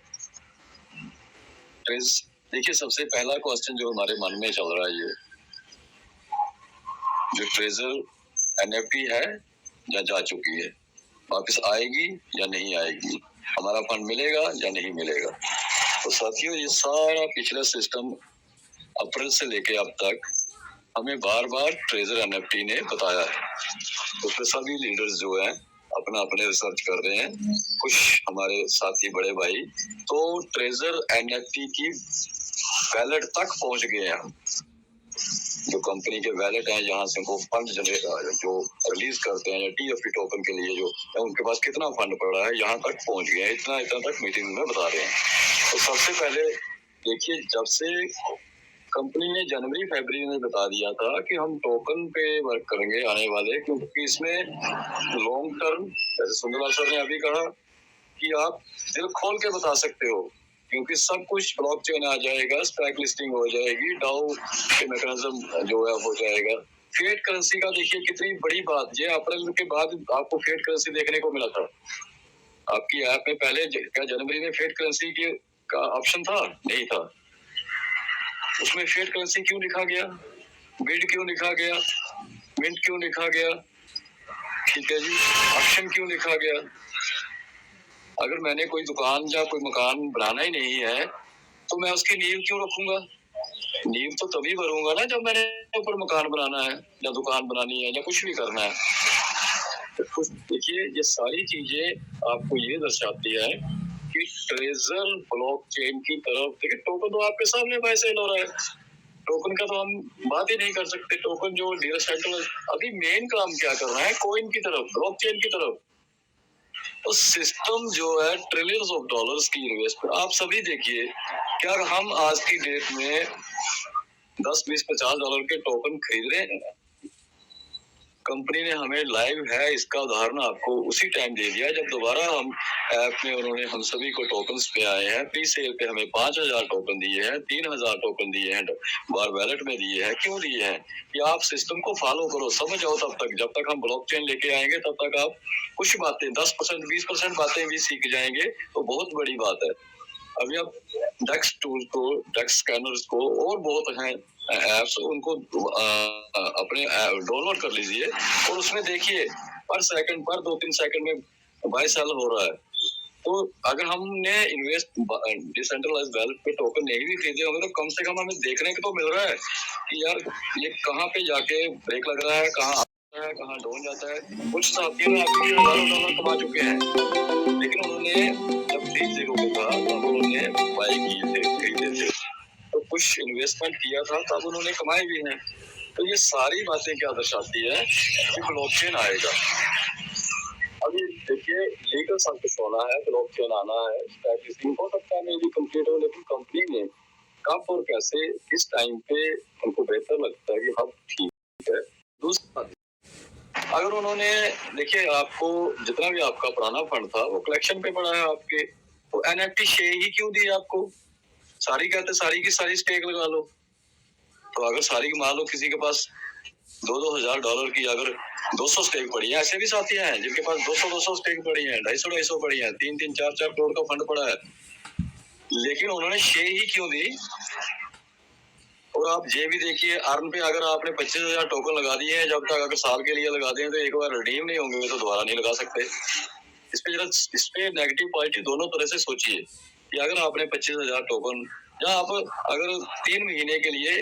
देखिए सबसे पहला क्वेश्चन जो हमारे मन में चल रहा है, ये जो ट्रेजर एनएफटी है या जा चुकी है, वापस आएगी या नहीं आएगी, हमारा फंड मिलेगा या नहीं मिलेगा। तो साथियों ये सारा पिछला सिस्टम अप्रैल से लेके अब तक हमें बार बार ट्रेजर एनएफटी ने बताया है। तो फिर सभी लीडर्स जो हैं अपना अपने रिसर्च कर रहे हैं, कुछ हमारे साथी बड़े भाई तो ट्रेजर एनएफटी की वैलेट तक पहुंच गए हैं, जो कंपनी के वैलेट हैं जहां से वो फंड जो रिलीज करते हैं या टीएफपी टोकन के लिए जो उनके पास कितना फंड पड़ा है, यहाँ तक पहुंच गए हैं, इतना तक मीटिंग में बता रहे हैं। तो सबसे पहले देखिए, जब से कंपनी ने जनवरी-फरवरी में बता दिया था कि हम टोकन पे वर्क करेंगे आने वाले, क्योंकि इसमें लॉन्ग टर्म, जैसे सुंदरलाल सर ने अभी कहा कि आप दिल खोल के बता सकते हो, क्योंकि सब कुछ ब्लॉकचेन आ जाएगा, स्टैक लिस्टिंग हो जाएगी, डाउ के मैकेनिज्म जो है हो जाएगा। फिएट करेंसी का देखिए कितनी बड़ी बात, ये अप्रैल के बाद आपको फिएट करेंसी देखने को मिला था आपकी ऐप में। पहले क्या जनवरी में फिएट करेंसी का ऑप्शन था? नहीं था। उसमें फिएट करेंसी क्यों लिखा गया, बिड क्यों लिखा गया, मिंट क्यों लिखा गया, ठीक है जी, ऑप्शन क्यों लिखा गया। अगर मैंने कोई दुकान या कोई मकान बनाना ही नहीं है तो मैं उसकी नींव क्यों रखूंगा? नींव तो तभी भरूंगा ना जब मैंने ऊपर मकान बनाना है या दुकान बनानी है या कुछ भी करना है। तो देखिए ये सारी चीजें आपको ये दर्शाती है कि ट्रेजर ब्लॉकचेन की तरफ, देखिए टोकन तो आपके सामने बाय सेल हो रहा है, टोकन का तो हम बात ही नहीं कर सकते। टोकन जो डिसेंट्रलाइज्ड अभी मेन काम क्या कर रहा है, कॉइन की तरफ, ब्लॉकचेन की तरफ। तो सिस्टम जो है ट्रिलियंस ऑफ डॉलर्स की इन्वेस्टमेंट, आप सभी देखिए, क्या हम आज की डेट में 10, 20, 50 डॉलर के टोकन खरीद रहे हैं? कंपनी ने हमें लाइव है इसका उदाहरण आपको उसी टाइम दे दिया जब दोबारा हम ऐप में उन्होंने हम सभी को टोकन्स पे आए हैं। प्री सेल पे हमें 5000 टोकन दिए हैं, 3000 टोकन दिए हैं, बार वैलेट में दिए हैं। क्यों दिए हैं? कि आप सिस्टम को फॉलो करो, समझ आओ। तब तक, जब तक हम ब्लॉकचेन लेके आएंगे तब तक आप कुछ बातें 10%, 20% बातें भी सीख जाएंगे तो बहुत बड़ी बात है। अभी आप डेक्स टूल को, डेक्स स्कैनर्स को और बहुत हैं ऐप्स, उनको अपने डाउनलोड कर लीजिए और उसमें देखिए पर सेकंड, पर 2-3 सेकंड में बाय सेल हो रहा है। तो अगर हमने इन्वेस्ट डिसेंट्रलाइज्ड वैलेट पे टोकन नहीं भी खरीदे होंगे तो कम से कम हमें देखने को तो मिल रहा है कि यार ये कहाँ पे जाके ब्रेक लग रहा है, कहाँ है, कहाँ डाउन जाता है। कुछ साथियों ने आपके $1000 कमा चुके हैं, लेकिन उन्होंने जब 30 पे था तब उन्होंने बाय किए थे, खरीदे थे, तो कुछ इन्वेस्टमेंट किया था तब उन्होंने कमाए भी हैं। तो ये सारी बातें क्या दर्शाती है कि ब्लॉकचेन आएगा। अभी देखिए लीगल सब कुछ होना है, ब्लॉकचेन आना है, स्टैक लिस्टिंग हो सकता है मे भी कंप्लीट हो, लेकिन कंपनी ने कब और कैसे, किस टाइम पे उनको बेहतर लगता है कि हाँ ठीक है। दूसरा, अगर उन्होंने देखिए आपको जितना भी आपका पुराना फंड था वो कलेक्शन पे पड़ा है आपके, तो एनएफटी शेयर ही क्यों दी आपको? सारी कहते सारी की सारी स्टेक लगा लो। तो अगर सारी मान लो किसी के पास $2,000 की अगर 200 स्टेक पड़ी है, ऐसे भी साथी हैं जिनके पास 200 स्टेक पड़ी है, 250 पड़ी है, 3-3, 4-4 करोड़ का फंड पड़ा है, लेकिन उन्होंने शेयर ही क्यों दी? और आप ये भी देखिए, अर्न पे अगर आपने 25,000 टोकन लगा दिए हैं, जब तक अगर साल के लिए लगा दें तो एक बार रिडीम नहीं होंगे तो दोबारा नहीं लगा सकते। इस पे नेगेटिव पॉजिटिव दोनों तरह से सोचिए कि अगर आपने 25,000 टोकन, या आप अगर 3 महीने के लिए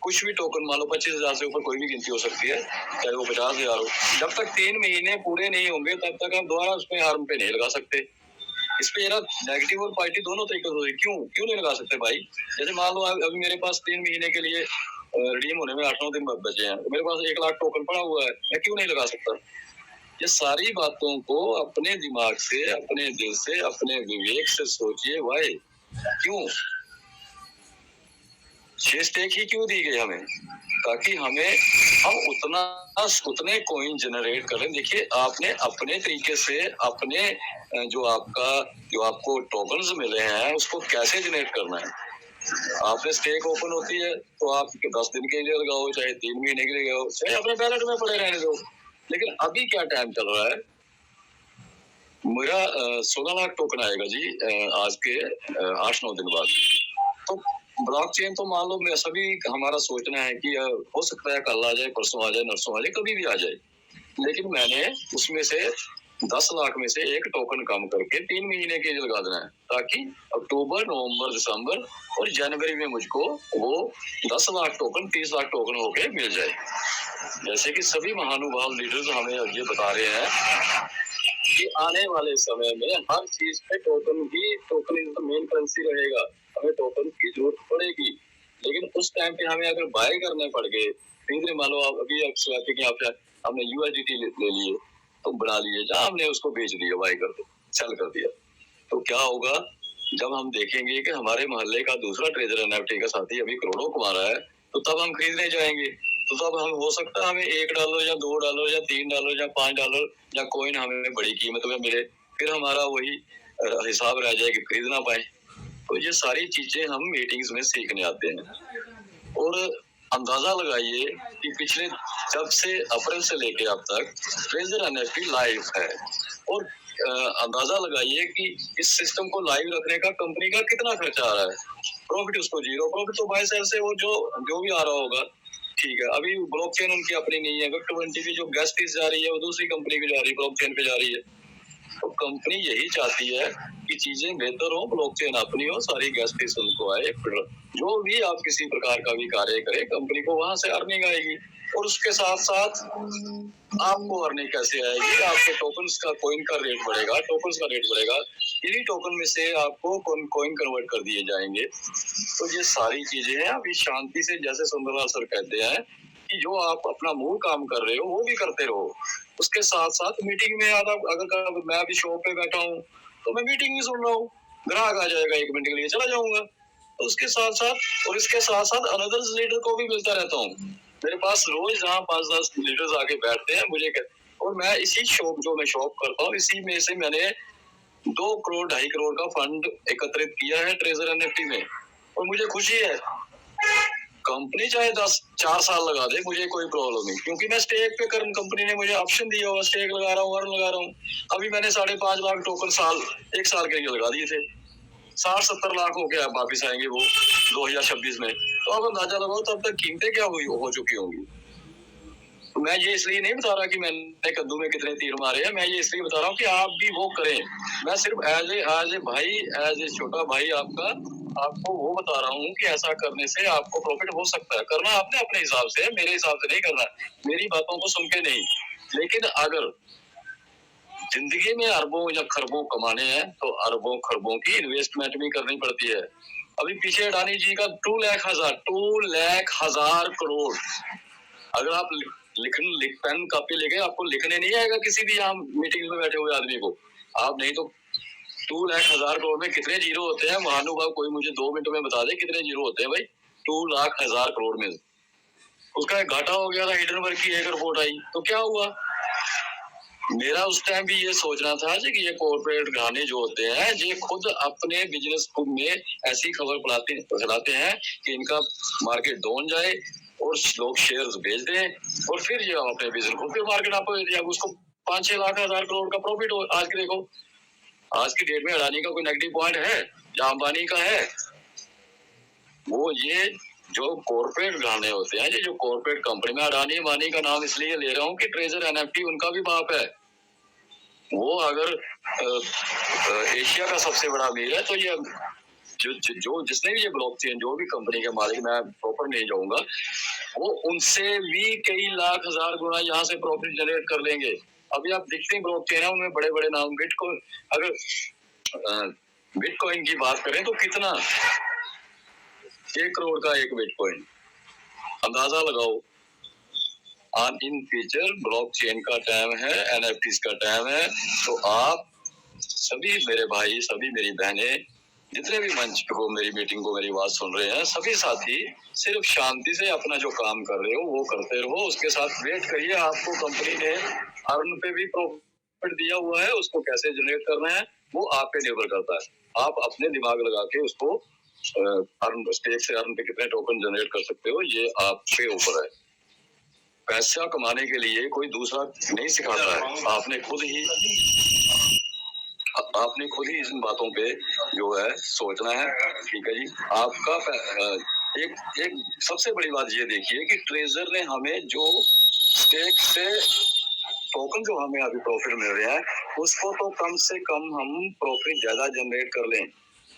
कुछ भी टोकन मान लो, 25,000 से ऊपर कोई भी गिनती हो सकती है, चाहे वो 50,000 हो, जब तक 3 महीने पूरे नहीं होंगे तब तक आप दोबारा उसमें अर्न पे नहीं लगा सकते। इस पे जरा नेगेटिव और पॉजिटिव दोनों तरीके से क्यों नहीं लगा सकते भाई? जैसे मान लो अभी मेरे पास 3 महीने के लिए रिडीम होने में 8-9 दिन बचे हैं, मेरे पास 1 लाख टोकन पड़ा हुआ है, मैं क्यों नहीं लगा सकता? ये सारी बातों को अपने दिमाग से, अपने दिल से, अपने विवेक से सोचिए भाई, क्यों ये स्टेक ही क्यों दी गई हमें? ताकि हम उतने कॉइन जनरेट करें। देखिए आपने अपने तरीके से अपने जो आपको टोकन्स मिले हैं उसको कैसे जनरेट करना है। आपने स्टेक ओपन होती है तो आप 10 दिन के लिए लगाओ, चाहे 3 महीने के लिए लगाओ, चाहे अपने बैलेट में पड़े रहने दो। लेकिन अभी क्या टाइम चल रहा है, मेरा 16 लाख टोकन आएगा जी आज के 8-9 दिन बाद। तो ब्लॉकचेन तो मान लो मैं सभी हमारा सोचना है कि हो सकता है कल आ जाए, परसों आ जाए, नरसों आ जाए, कभी भी आ जाए। लेकिन मैंने उसमें से 10 लाख में से एक टोकन कम करके 3 महीने के लिए लगा देना है, ताकि अक्टूबर, नवंबर, दिसंबर और जनवरी में मुझको वो 10 लाख टोकन 30 लाख टोकन होके मिल जाए। जैसे कि सभी महानुभाव लीडर्स हमें ये बता रहे हैं कि आने वाले समय में हर चीज पे token is the main currency रहेगा। हमें टोकन की जरूरत पड़ेगी, लेकिन उस टाइम पे हमें अगर बाय करने पड़ गए, खरीदने, मान लो अभी हमने USDT ले लिए तो बना लिए, जहाँ हमने उसको बेच दिया, बाय कर दिया, सेल कर दिया, तो क्या होगा जब हम देखेंगे कि हमारे मोहल्ले का दूसरा ट्रेजर NFT का साथी अभी करोड़ों कमा रहा है, तो तब हम खरीदने जाएंगे। तो तब हम हो सकता है हमें $1 या $2 या $3 या $5 या कॉइन हमें बड़ी कीमत में मिले, फिर हमारा वही हिसाब रह जाए कि खरीद ना पाए। तो ये सारी चीजें हम मीटिंग्स में सीखने आते हैं। और अंदाजा लगाइए कि पिछले जब से अप्रैल से लेके अब तक ट्रेजर NFT लाइव है, और अंदाजा लगाइए कि इस सिस्टम को लाइव रखने का कंपनी का कितना खर्चा आ रहा है। प्रॉफिट उसको 0, प्रॉफिट तो बाय सेल से वो जो भी आ रहा होगा, ठीक है। अभी ब्लॉकचेन उनकी अपनी नहीं है, Web20 की जो गैस फीस जा रही है वो दूसरी कंपनी की जा रही है, ब्लॉकचेन पे जा रही है। तो कंपनी यही चाहती है कि चीजें बेहतर हो, ब्लॉकचेन अपनी हो, सारी गैस फीस उनको आए, जो भी आप किसी प्रकार का भी कार्य करें, कंपनी को वहां से अर्निंग आएगी। और उसके साथ साथ आपको अर्निंग कैसे आएगी, आपके टोकन्स का, कॉइन का रेट बढ़ेगा, टोकन्स का रेट बढ़ेगा, इन्हीं टोकन में से आपको कॉइन कन्वर्ट कर दिए जाएंगे। तो ये सारी चीजें हैं। अभी शांति से, जैसे सुंदरलाल सर कहते हैं कि जो आप अपना मूल काम कर रहे हो वो भी करते रहो, उसके साथ साथ मीटिंग में अगर मैं अभी शॉप पे बैठा हूँ तो मैं मीटिंग ही सुन रहा हूँ, ग्राहक आ जाएगा 1 मिनट के लिए, चला जाऊंगा। तो उसके साथ साथ और इसके साथ साथ अनदर लीडर को भी मिलता रहता हूँ। मेरे पास रोज जहाँ 5-10 लीडर्स आके बैठते हैं मुझे, और मैं इसी जो मैं शॉप करता हूँ, इसी में से मैंने 2 करोड़ 2.5 करोड़ का फंड एकत्रित किया है ट्रेजर NFT में। और मुझे खुशी है, कंपनी चाहे 4 साल लगा दे, मुझे कोई प्रॉब्लम नहीं, क्योंकि मैं स्टेक पे कंपनी ने मुझे ऑप्शन दिया हुआ, स्टेक लगा रहा हूँ, अर्न लगा रहा हूँ। अभी मैंने 5.5 लाख टोकन 1 साल के लिए लगा दिए थे, 60-70 लाख हो गया, वापिस आएंगे वो 2026 में। तो अब अंदाजा लगाओ तब तक कीमतें क्या हो चुकी होंगी। तो मैं ये इसलिए नहीं बता रहा कि मैंने कद्दू में कितने तीर मारे हैं, मैं ये इसलिए बता रहा हूँ कि आप भी वो करें। मैं सिर्फ एज ए भाई, एज ए छोटा भाई आपको वो बता रहा हूँ कि ऐसा करने से आपको प्रॉफिट हो सकता है। करना आपने अपने हिसाब से है, मेरे हिसाब से नहीं करना, मेरी बातों को सुन के नहीं। लेकिन अगर जिंदगी में अरबों या खरबों कमाने हैं तो अरबों खरबों की इन्वेस्टमेंट भी करनी पड़ती है। अभी पीछे अडानी जी का 2 लाख हजार करोड़, अगर आप पेन कॉपी लेके, आपको लिखने नहीं आएगा किसी भी यहाँ मीटिंग में बैठे हुए आदमी को, आप नहीं तो 2 लाख हजार करोड़ में कितने जीरो होते हैं, महानुभाव कोई मुझे 2 मिनट में बता दे कितने जीरो होते हैं भाई 2 लाख हजार करोड़ में। उसका एक घाटा हो गया था, हिडनबर्ग की एक रिपोर्ट आई तो क्या हुआ। मेरा उस टाइम भी ये सोचना था कि ये कॉर्पोरेट घराने जो होते हैं ये खुद अपने बिजनेस में ऐसी खबर फैलाते हैं कि इनका मार्केट डाउन जाए और लोग शेयर्स बेच दें, और फिर ये अपने बिजनेस को फिर मार्केट आप उसको 5-6 लाख हजार करोड़ का प्रॉफिट हो। आज के देखो, आज की डेट में अडानी का कोई नेगेटिव पॉइंट है या अंबानी का है? वो ये जो कॉर्पोरेट घराने होते हैं, ये जो कॉर्पोरेट कंपनी में, अडानी अंबानी का नाम इसलिए ले रहा हूँ कि ट्रेजर NFT उनका भी बाप है। वो अगर एशिया का सबसे बड़ा अमीर है तो ये जो जिसने भी ये ब्लॉकचेन, जो भी कंपनी के मालिक, मैं प्रॉपर नहीं जाऊंगा, वो उनसे भी कई लाख हजार गुना यहाँ से प्रॉफिट जनरेट कर लेंगे। अभी आप देखते हैं ब्लॉकचेन है उनमें बड़े बड़े नाम, बिटकॉइन, अगर बिटकॉइन की बात करें तो कितना 1 करोड़ का एक बिटकॉइन, अंदाजा लगाओ। इन फ्यूचर ब्लॉकचेन का टाइम है, एनएफटीज का टाइम है। तो आप सभी मेरे भाई, सभी मेरी बहनें, जितने भी मंच को मेरी मीटिंग को मेरी बात सुन रहे हैं, सभी साथी सिर्फ शांति से अपना जो काम कर रहे हो वो करते रहो, उसके साथ वेट करिए। आपको कंपनी ने अर्न पे भी प्रॉफिट दिया हुआ है, उसको कैसे जनरेट करना है वो आप पे निर्भर करता है। आप अपने दिमाग लगा के उसको अर्न स्टेक से अर्न पे कितने टोकन जनरेट कर सकते हो, ये आपके ऊपर है। पैसा कमाने के लिए कोई दूसरा नहीं सिखाता है, आपने खुद ही इन बातों पे जो है सोचना है। ठीक है जी। आपका एक सबसे बड़ी बात ये देखिए कि ट्रेजर ने हमें जो स्टेक से टोकन जो हमें अभी प्रॉफिट मिल रहे हैं, उसको तो कम से कम हम प्रॉफिट ज्यादा जनरेट कर लें।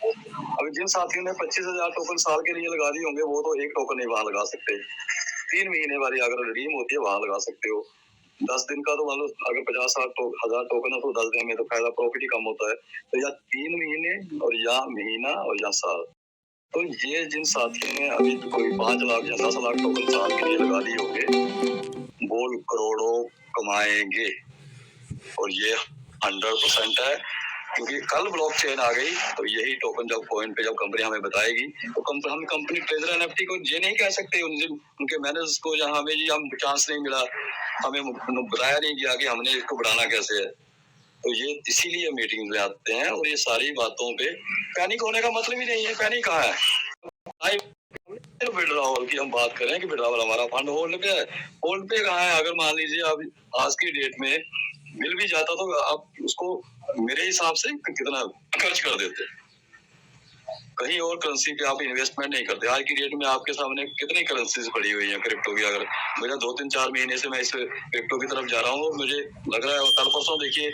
अभी जिन साथियों ने 25,000 टोकन साल के लिए लगा दिए होंगे, वो तो एक टोकन नहीं वहां लगा सकते। 3 महीने वाली अगर रिडीम होती है वहां लगा सकते हो। 10 दिन का तो मान लो अगर 50,000 टोकन है तो 10 दिन में तो फायदा प्रॉफिट ही कम होता है। तो या 3 महीने और या महीना और या साल। तो ये जिन साथियों ने अभी कोई 5 लाख या 10 लाख टोकन साल के लिए लगा दिए होंगे, वो करोड़ों कमाएंगे। और ये 100% है, क्योंकि कल ब्लॉकचेन आ गई तो यही टोकन जब कॉइन पे जब कंपनी हमें बताएगी तो हम कंपनी ट्रेजर एनएफटी को ये नहीं कह सकते उनके मैनेजर्स को, या हमें जी हम चांस नहीं मिला, हमें बताया नहीं गया कि हमने इसको बढ़ाना कैसे है। तो ये इसीलिए मीटिंग में आते हैं। और ये सारी बातों पे पैनिक होने का मतलब ही नहीं है। पैनिक कहाँ है? विड्रॉवल की हम बात करें कि विड्रॉवल हमारा फंड होल्ड पे है, होल्ड पे कहाँ है? अगर मान लीजिए अब आज की डेट में मिल भी जाता तो आप उसको मेरे हिसाब से कितना खर्च कर देते, कहीं और करेंसी पे आप इन्वेस्टमेंट नहीं करते। आज की डेट में आपके सामने कितनी करेंसीज पड़ी हुई है क्रिप्टो की। अगर मेरा 2-3-4 महीने से मैं इस क्रिप्टो की तरफ जा रहा हूँ, मुझे लग रहा है कल परसों देखिए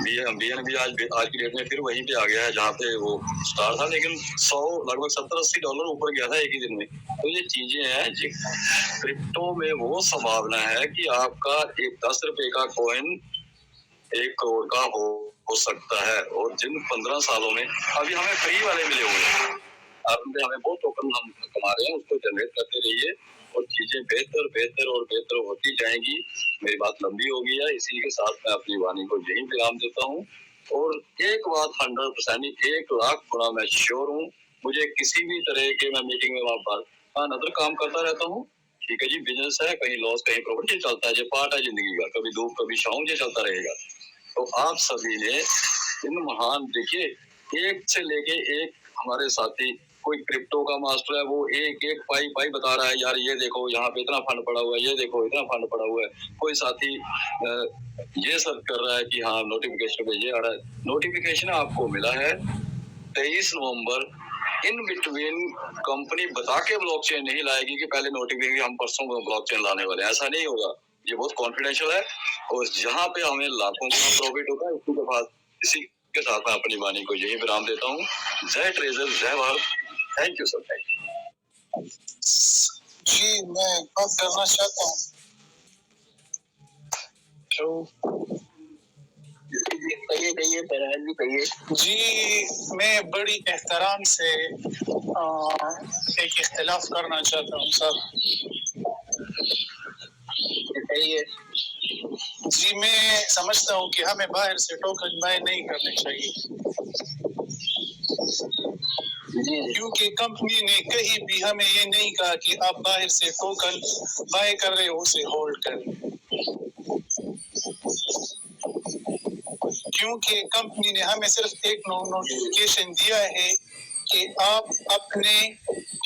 BNB आज की डेट में फिर वहीं पे आ गया है जहाँ पे वो स्टार था, लेकिन लगभग $70-80 ऊपर गया था एक ही दिन में। तो ये चीजें हैं जी, क्रिप्टो में वो संभावना है कि आपका एक 10 रुपए का कॉइन 1 करोड़ का हो सकता है। और जिन 15 सालों में अभी हमें फ्री वाले मिले हुए हैं, हमें वो टोकन हम कमा रहे हैं, उसको जनरेट करते रहिए और चीजें बेहतर होती जाएंगी। मेरी बात लंबी हो गई है, इसी के साथ मैं अपनी वाणी को यही विराम देता हूँ। और एक बात 100% 1 लाख गुना मैं श्योर हूँ, मुझे किसी भी तरह के मैं मीटिंग में वहां नजर काम करता रहता हूँ। ठीक है जी, बिजनेस है, कहीं लॉस कहीं प्रॉफिट, ये चलता है, ये पार्ट है जिंदगी का, कभी धूप कभी छाँव, ये चलता रहेगा। तो आप सभी ने इन महान, देखिए एक से लेके एक हमारे साथी, कोई क्रिप्टो का मास्टर है, वो एक पाई बता रहा है, यार ये देखो यहाँ पे इतना फंड पड़ा हुआ है, ये देखो इतना फंड पड़ा हुआ है। कोई साथी ये सब कर रहा है कि हाँ नोटिफिकेशन पे ये आ रहा है। नोटिफिकेशन आपको मिला है 23 नवंबर। इन बिटवीन कंपनी बता के ब्लॉकचेन नहीं लाएगी कि पहले नोटिफिकेशन हम परसों ब्लॉकचेन लाने वाले, ऐसा नहीं होगा। ये बहुत कॉन्फिडेंशियल है और जहाँ पे हमें लाखों का प्रॉफिट होगा, इसी के बाद इसी के साथ मैं अपनी वाणी को यही विराम देता हूँ। जय ट्रेजर, जय Bharat. Thank you sir, thank you जी। मैं बात करना चाहता हूँ। जी, मैं बड़ी एहतराम से एक इख्तिलाफ करना चाहता हूँ सर। जी, मैं समझता हूँ कि हमें बाहर से टोकन बाय नहीं करने चाहिए, क्योंकि कंपनी ने कहीं भी हमें ये नहीं कहा कि आप बाहर से टोकन बाय कर रहे हो उसे होल्ड करें। क्योंकि कंपनी ने हमें सिर्फ एक नोटिफिकेशन दिया है कि आप अपने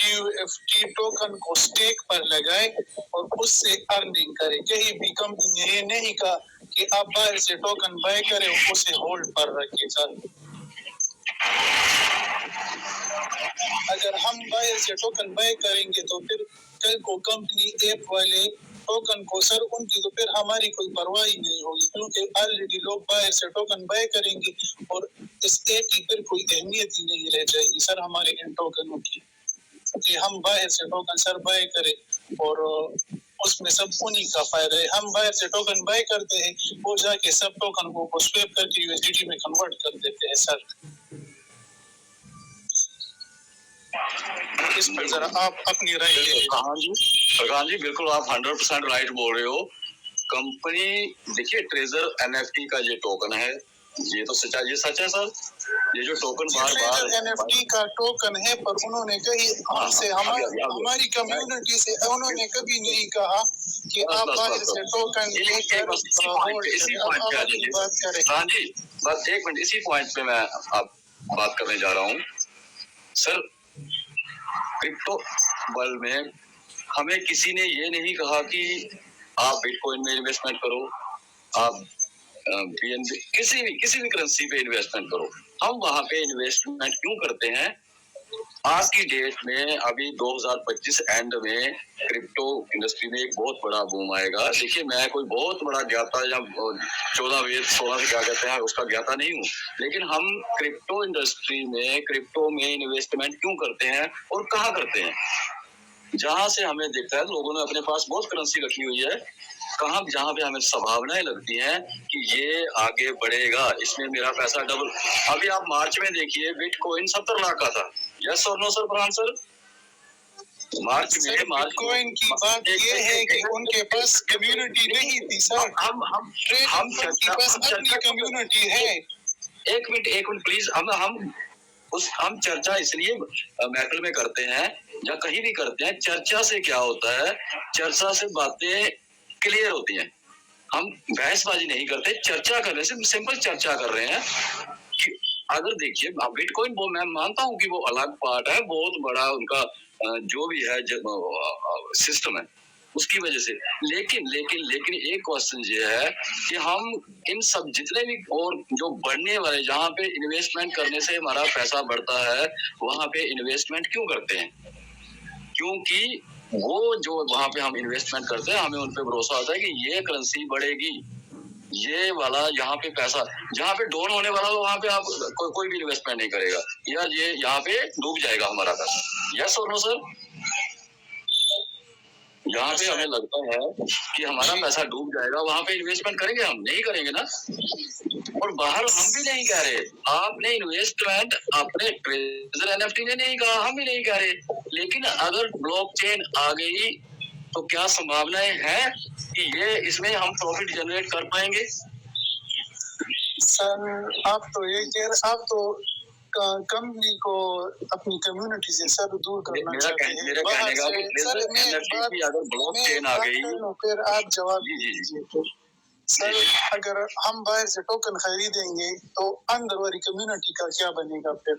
QFT टोकन को स्टेक पर लगाएं और उससे अर्निंग करें। कहीं भी कंपनी ने ये नहीं कहा कि आप बाहर से टोकन बाय करें और उसे होल्ड पर रखें सर। अगर हम बाहर से टोकन बाय करेंगे तो फिर कल को कंपनी ऐप वाले टोकन को सर उनकी तो फिर हमारी कोई परवाह ही नहीं होगी, क्योंकि ऑलरेडी लोग बाहर से टोकन बाय करेंगे और इस ऐप की फिर कोई अहमियत ही नहीं रह जाएगी सर हमारे इन टोकनों की, कि हम बाहर से टोकन सर बाय करें और उसमें सब उन्हीं का फायदा है। हम बाहर से टोकन बाय करते हैं, वो जाके सब टोकन को स्वैप करके यूएसडीटी में कन्वर्ट कर देते हैं सर। इस पर जरा आप अपनी राय दें। हाँ जी बिल्कुल, आप 100% राइट बोल रहे हो। कंपनी देखिए, ट्रेजर एनएफटी का ये टोकन है, ये तो सच्चाई, ये सच है सर। ये जो टोकन बार एनएफटी का टोकन है, पर उन्होंने कहीं हमसे हमारी कम्युनिटी से उन्होंने कभी नहीं कहा कि आप बाहर से टोकन लेकर बात करें। हाँ जी, बस एक मिनट, इसी पॉइंट पे मैं आप बात करने जा रहा हूँ सर। क्रिप्टो वर्ल्ड में हमें किसी ने ये नहीं कहा कि आप बिटकॉइन में इन्वेस्टमेंट करो, आप किसी भी करेंसी पे इन्वेस्टमेंट करो। हम वहां पे इन्वेस्टमेंट क्यों करते हैं? आज की डेट में अभी 2025 एंड में क्रिप्टो इंडस्ट्री में एक बहुत बड़ा बूम आएगा। देखिए, मैं कोई बहुत बड़ा ज्ञाता या 14 वेद 16 से क्या कहते हैं उसका ज्ञाता नहीं हूँ, लेकिन हम क्रिप्टो इंडस्ट्री में, क्रिप्टो में इन्वेस्टमेंट क्यों करते हैं और कहाँ करते हैं? जहां से हमें दिखता है लोगों ने अपने पास बहुत करेंसी रखी हुई है, कहाँ जहां पे हमें संभावनाएं लगती हैं कि ये आगे बढ़ेगा, इसमें मेरा पैसा डबल। अभी आप मार्च में देखिए, बिटकॉइन 70 लाख का था। यस और नो सर फरहान सर? मार्च में बिटकॉइन की बात ये है कि उनके पास कम्युनिटी नहीं थी सर। हम अपनी कम्युनिटी है। एक मिनट प्लीज, हम चर्चा इसलिए महफिल में करते हैं या कहीं भी करते हैं, चर्चा से क्या होता है, चर्चा से बातें क्लियर होती हैं। हम बहसबाजी नहीं करते, चर्चा कर रहे हैं, सिंपल चर्चा कर रहे हैं कि अगर देखिए बिटकॉइन, वो मैं मानता हूं कि वो अलग पार्ट है, बहुत बड़ा उनका जो भी है सिस्टम है उसकी वजह से, लेकिन एक क्वेश्चन ये है कि हम इन सब जितने भी और जो बढ़ने वाले, जहाँ पे इन्वेस्टमेंट करने से हमारा पैसा बढ़ता है, वहां पे इन्वेस्टमेंट क्यों करते हैं? क्योंकि वो जो वहां पे हम इन्वेस्टमेंट करते हैं, हमें उन पे भरोसा होता है कि ये करेंसी बढ़ेगी, ये वाला यहाँ पे पैसा, जहाँ पे डाउन होने वाला हो वहां पे आप कोई भी इन्वेस्टमेंट नहीं करेगा, यार ये यहाँ पे डूब जाएगा हमारा पैसा। यस और नो सर? यहाँ पे हमें लगता है कि हमारा पैसा डूब जाएगा, वहां पे इन्वेस्टमेंट करेंगे? हम नहीं करेंगे ना। और बाहर हम भी नहीं कह रहे, आपने इन्वेस्टमेंट अपने ट्रेजर एनएफटी ने नहीं कहा, हम भी नहीं कह रहे, लेकिन अगर ब्लॉकचेन आ गई तो क्या संभावनाएं हैं कि ये इसमें हम प्रॉफिट जनरेट कर पाएंगे? सर आप तो कंपनी को अपनी कम्युनिटी से सब दूर करना चाहते हैं। मेरा कहने का कि अगर ब्लॉकचेन आ गई, फिर आप जवाब दीजिए। तो सर, अगर हम बाहर से टोकन खरीदेंगे तो अंदर वाली कम्युनिटी का क्या बनेगा? फिर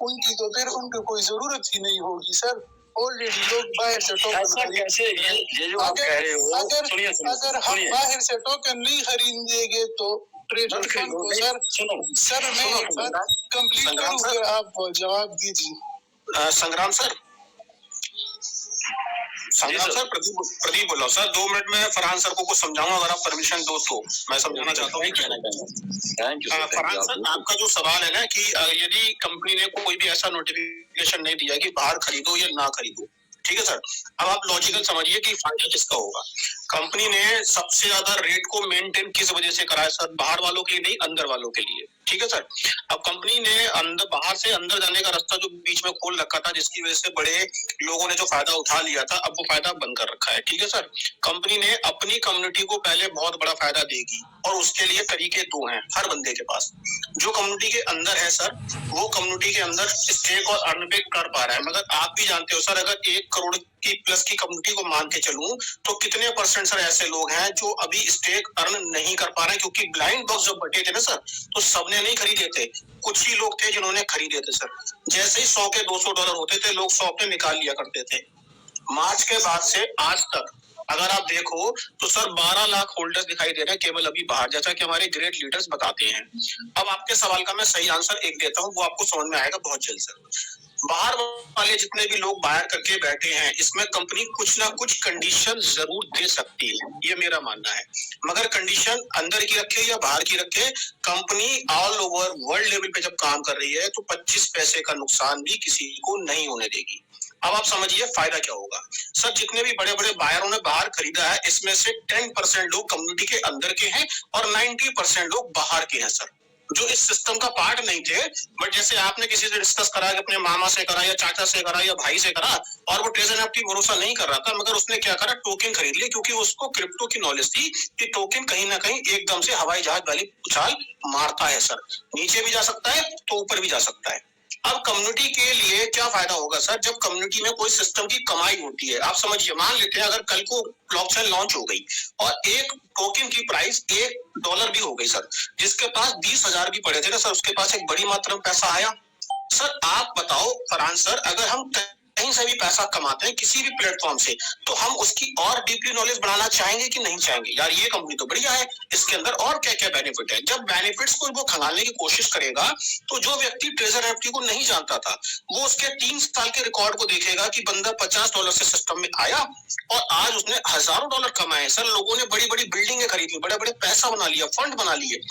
उनकी तो फिर उनको कोई जरूरत ही नहीं होगी सर। ऑलरेडी लोग बाहर से टोकन ये जो आप कह रहे हो, अगर हम बाहर से टोकन नहीं खरीदेंगे तो ट्रेजर फंड को सर मैं कंप्लीट करूं, फिर आप जवाब दीजिए। संग्राम सर प्रदीप बोल रहा हूँ सर। 2 मिनट में फरहान सर को कुछ समझाऊंगा, अगर आप परमिशन दो तो मैं समझाना चाहता हूँ। फरहान सर, आपका जो सवाल है ना कि यदि कंपनी ने कोई भी ऐसा नोटिफिकेशन नहीं दिया कि बाहर खरीदो या ना खरीदो, ठीक है सर। अब आप लॉजिकल समझिए कि फायदा किसका होगा। कंपनी ने सबसे ज्यादा रेट को मेंटेन किस वजह से करा है सर? बाहर वालों के लिए नहीं, अंदर वालों के लिए, ठीक है सर। अब कंपनी ने बाहर से अंदर जाने का रास्ता जो बीच में खोल रखा था, जिसकी वजह से बड़े लोगों ने जो फायदा उठा लिया था, अब वो फायदा बंद कर रखा है, ठीक है सर। कंपनी ने अपनी कम्युनिटी को पहले बहुत बड़ा फायदा देगी, और उसके लिए तरीके 2 हैं हर बंदे के पास। जो कम्युनिटी के अंदर है सर, वो कम्युनिटी के अंदर स्टेक और अर्न भी कर पा रहा है, मगर आप भी जानते हो सर, अगर 1 करोड़ की प्लस की कम्युनिटी को मान के चलूं तो कितने % सर ऐसे लोग हैं जो अभी स्टेक अर्न नहीं कर पा रहे हैं? क्योंकि ब्लाइंड बॉक्स जब बटे थे ना सर, तो सबने नहीं खरीदे थे, कुछ ही लोग थे जिन्होंने खरीदे थे सर। जैसे ही 100 के $200 होते थे, लोग 100 पे निकाल लिया करते थे। मार्च के बाद से आज तक अगर आप देखो तो सर 12 लाख होल्डर्स दिखाई दे रहे हैं केवल अभी बाहर, जैसा कि हमारे ग्रेट लीडर्स बताते हैं। अब आपके सवाल का मैं सही आंसर एक देता हूँ, वो आपको समझ में आएगा बहुत जल्द सर। बाहर वाले जितने भी लोग बाहर करके बैठे हैं, इसमें कंपनी कुछ ना कुछ कंडीशन जरूर दे सकती है, ये मेरा मानना है। मगर कंडीशन अंदर की रखे या बाहर की रखे, company all over world level पे जब काम कर रही है तो 25 पैसे का नुकसान भी किसी को नहीं होने देगी। अब आप समझिए फायदा क्या होगा। सर जितने भी बड़े बड़े बायरों ने बाहर खरीदा है, इसमें से 10% लोग कम्युनिटी के अंदर के हैं और 90% लोग बाहर के हैं सर, जो इस सिस्टम का पार्ट नहीं थे। बट जैसे आपने किसी से डिस्कस करा कि अपने मामा से करा या चाचा से करा या भाई से करा, और वो ट्रेजर एनएफटी भरोसा नहीं कर रहा था, मगर उसने क्या करा, टोकन खरीद लिए, क्योंकि उसको क्रिप्टो की नॉलेज थी कि टोकन कहीं ना कहीं एकदम से हवाई जहाज वाली उछाल मारता है सर, नीचे भी जा सकता है तो ऊपर भी जा सकता है। अब कम्युनिटी के लिए क्या फायदा होगा सर, जब कम्युनिटी में कोई सिस्टम की कमाई होती है। आप समझिए, मान लेते हैं अगर कल को ब्लॉकचेन लॉन्च हो गई और एक टोकन की प्राइस $1 भी हो गई सर, जिसके पास 20,000 भी पड़े थे ना सर, उसके पास एक बड़ी मात्रा में पैसा आया। सर आप बताओ फरहान सर, अगर हम कहीं से भी पैसा कमाते हैं किसी भी प्लेटफॉर्म से, तो हम उसकी और डीपली नॉलेज बढ़ाना चाहेंगे कि नहीं चाहेंगे? यार ये कंपनी तो बढ़िया है, इसके अंदर और क्या क्या बेनिफिट है। जब बेनिफिट्स को वो खंगालने की कोशिश करेगा, तो जो व्यक्ति ट्रेजर एनएफटी को नहीं जानता था, वो उसके 3 साल के रिकॉर्ड को देखेगा कि बंदा $50 से सिस्टम में आया और आज उसने हजारों डॉलर कमाए। सर लोगों ने बड़ी बड़ी बिल्डिंगें खरीदी, बड़े बड़े पैसा बना लिया, फंड बना लिए,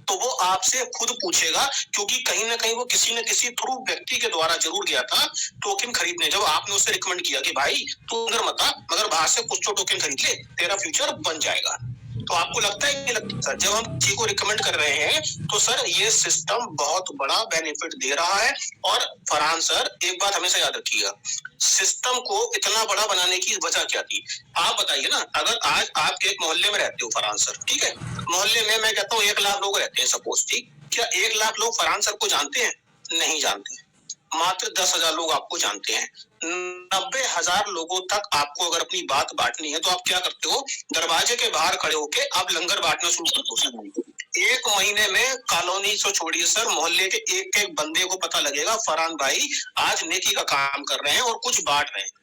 तो वो आपसे खुद पूछेगा, क्योंकि कहीं ना कहीं वो किसी न किसी थ्रू व्यक्ति के द्वारा जरूर गया था टोकन खरीदने। जब आपने उसे रिकमेंड किया कि भाई तू अंदर मत आ, मगर बाहर से कुछ तो टोकन खरीद ले, तेरा फ्यूचर बन जाएगा। तो आपको लगता है कि लगता है सर, जब हम किसी को रिकमेंड कर रहे हैं तो सर ये सिस्टम बहुत बड़ा बेनिफिट दे रहा है। और फरहान सर एक बात हमेशा याद रखिएगा, सिस्टम को इतना बड़ा बनाने की वजह क्या थी? आप बताइए ना, अगर आज आप एक मोहल्ले में रहते हो फरहान सर, ठीक है, मोहल्ले में मैं कहता हूँ 1 लाख लोग रहते हैं सपोज, ठीक, क्या 1 लाख लोग फरहान सर को जानते हैं? नहीं जानते। मात्र 10,000 लोग आपको जानते हैं। 90,000 लोगों तक आपको अगर अपनी बात बांटनी है तो आप क्या करते हो, दरवाजे के बाहर खड़े होके आप लंगर बांटना शुरू कर दो। 1 महीने में कॉलोनी से छोड़िए सर, मोहल्ले के एक एक बंदे को पता लगेगा फरहान भाई आज नेकी का काम कर रहे हैं और कुछ बांट रहे हैं।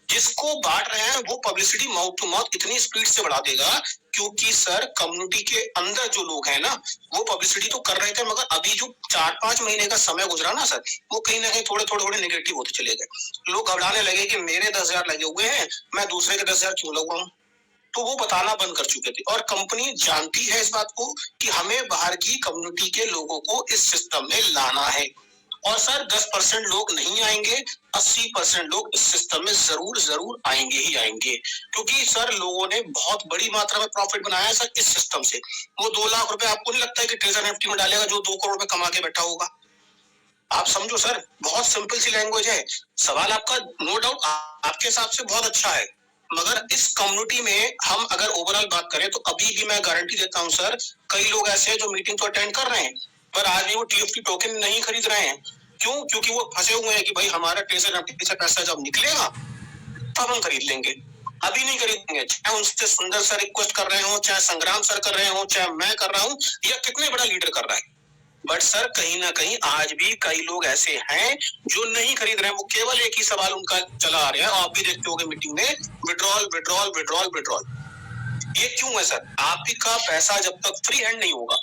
जिसको बांट रहे हैं वो पब्लिसिटी माउथ टू माउथ इतनी स्पीड से बढ़ा देगा, क्योंकि सर कम्युनिटी के अंदर जो लोग हैं ना, वो पब्लिसिटी तो कर रहे थे, मगर अभी जो 4-5 महीने का समय गुजरा ना सर, वो कहीं ना कहीं थोड़े नेगेटिव होते चले गए। लोग घबराने लगे कि मेरे 10,000 लगे हुए हैं, मैं दूसरे के 10,000 क्यों लगाऊं, तो वो बताना बंद कर चुके थे। और कंपनी जानती है इस बात को कि हमें बाहर की कम्युनिटी के लोगों को इस सिस्टम में लाना है। और सर 10% लोग नहीं आएंगे, 80% लोग इस सिस्टम में जरूर आएंगे ही आएंगे, क्योंकि सर लोगों ने बहुत बड़ी मात्रा में प्रॉफिट बनाया है सर इस सिस्टम से। वो 2 लाख रुपए आपको नहीं लगता है कि ट्रेजर एनएफटी में डालेगा जो 2 करोड़ रुपए कमा के बैठा होगा? आप समझो सर, बहुत सिंपल सी लैंग्वेज है। सवाल आपका नो डाउट आपके हिसाब से बहुत अच्छा है, मगर इस कम्युनिटी में हम अगर ओवरऑल बात करें तो अभी भी मैं गारंटी देता हूं सर, कई लोग ऐसे हैं जो मीटिंग तो अटेंड कर रहे हैं पर आज भी वो टीएफटी टोकन नहीं खरीद रहे हैं। क्यों? क्योंकि वो फंसे हुए हैं कि भाई हमारा ट्रेजर एनएफटी से पैसा जब निकलेगा तब हम खरीद लेंगे, अभी नहीं खरीदेंगे। चाहे उनसे सुंदर सर रिक्वेस्ट कर रहे हो, चाहे संग्राम सर कर रहे हो, चाहे मैं कर रहा हूँ या कितने बड़ा लीडर कर रहा है, बट सर कहीं ना कहीं आज भी कई लोग ऐसे हैं जो नहीं खरीद रहे हैं। वो केवल एक ही सवाल उनका चला आ रहा है, आप भी देखते होंगे मीटिंग में, विड्रॉल विड्रॉल विड्रॉल विड्रॉल। ये क्यों है सर? आपका पैसा जब तक फ्री हैंड नहीं होगा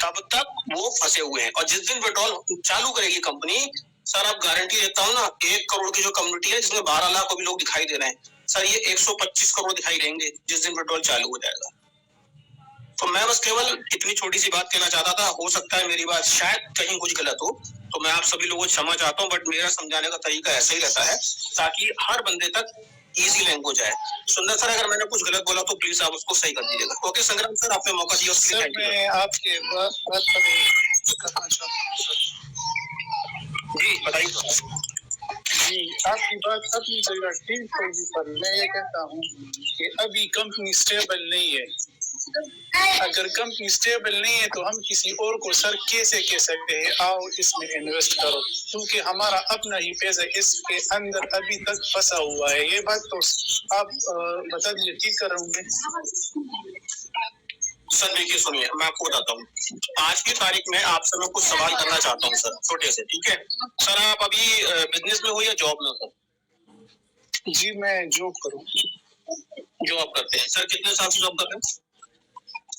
तब तक वो फंसे हुए हैं, और जिस दिन विड्रॉल चालू करेगी कंपनी, सर आप गारंटी देता हूँ ना, 1 करोड़ की जो कम्युनिटी है जिसमें 12 लाख अभी लोग दिखाई दे रहे हैं, सर ये 125 करोड़ दिखाई देंगे जिस दिन विड्रॉल चालू हो जाएगा। तो मैं बस केवल इतनी छोटी सी बात कहना चाहता था, हो सकता है मेरी बात शायद कहीं कुछ गलत हो, तो मैं आप सभी लोगों को क्षमा चाहता हूँ, बट मेरा समझाने का तरीका ऐसा ही रहता है ताकि हर बंदे तक इजी लैंग्वेज है। सुंदर सर अगर मैंने कुछ गलत बोला तो प्लीज आप उसको सही कर दीजिएगा। ओके संग्राम सर, आपने मौका दिया उसके लिए मैं आपके बात करना चाहता हूँ सर। जी बताइए। जी आपकी बात अपनी जगह ठीक होगी, पर मैं ये कहता हूँ कि अभी कंपनी स्टेबल नहीं है। अगर कंपनी स्टेबल नहीं है तो हम किसी और को सर कैसे कह सकते हैं आओ इसमें इन्वेस्ट करो, क्योंकि हमारा अपना ही पैसा इसके अंदर अभी तक फंसा हुआ है। ये बात तो आप बता दीजिए, ठीक कर रहा हूँ मैं। सर देखिए सुनिए, मैं आपको बताता हूँ, आज की तारीख में आपसे मैं कुछ सवाल करना चाहता हूँ सर, छोटे से, ठीक है सर? आप अभी बिजनेस में हो या जॉब में हो सर? जी मैं जॉब करूँ। जॉब करते हैं सर, कितने साल से जॉब कर रहे हैं?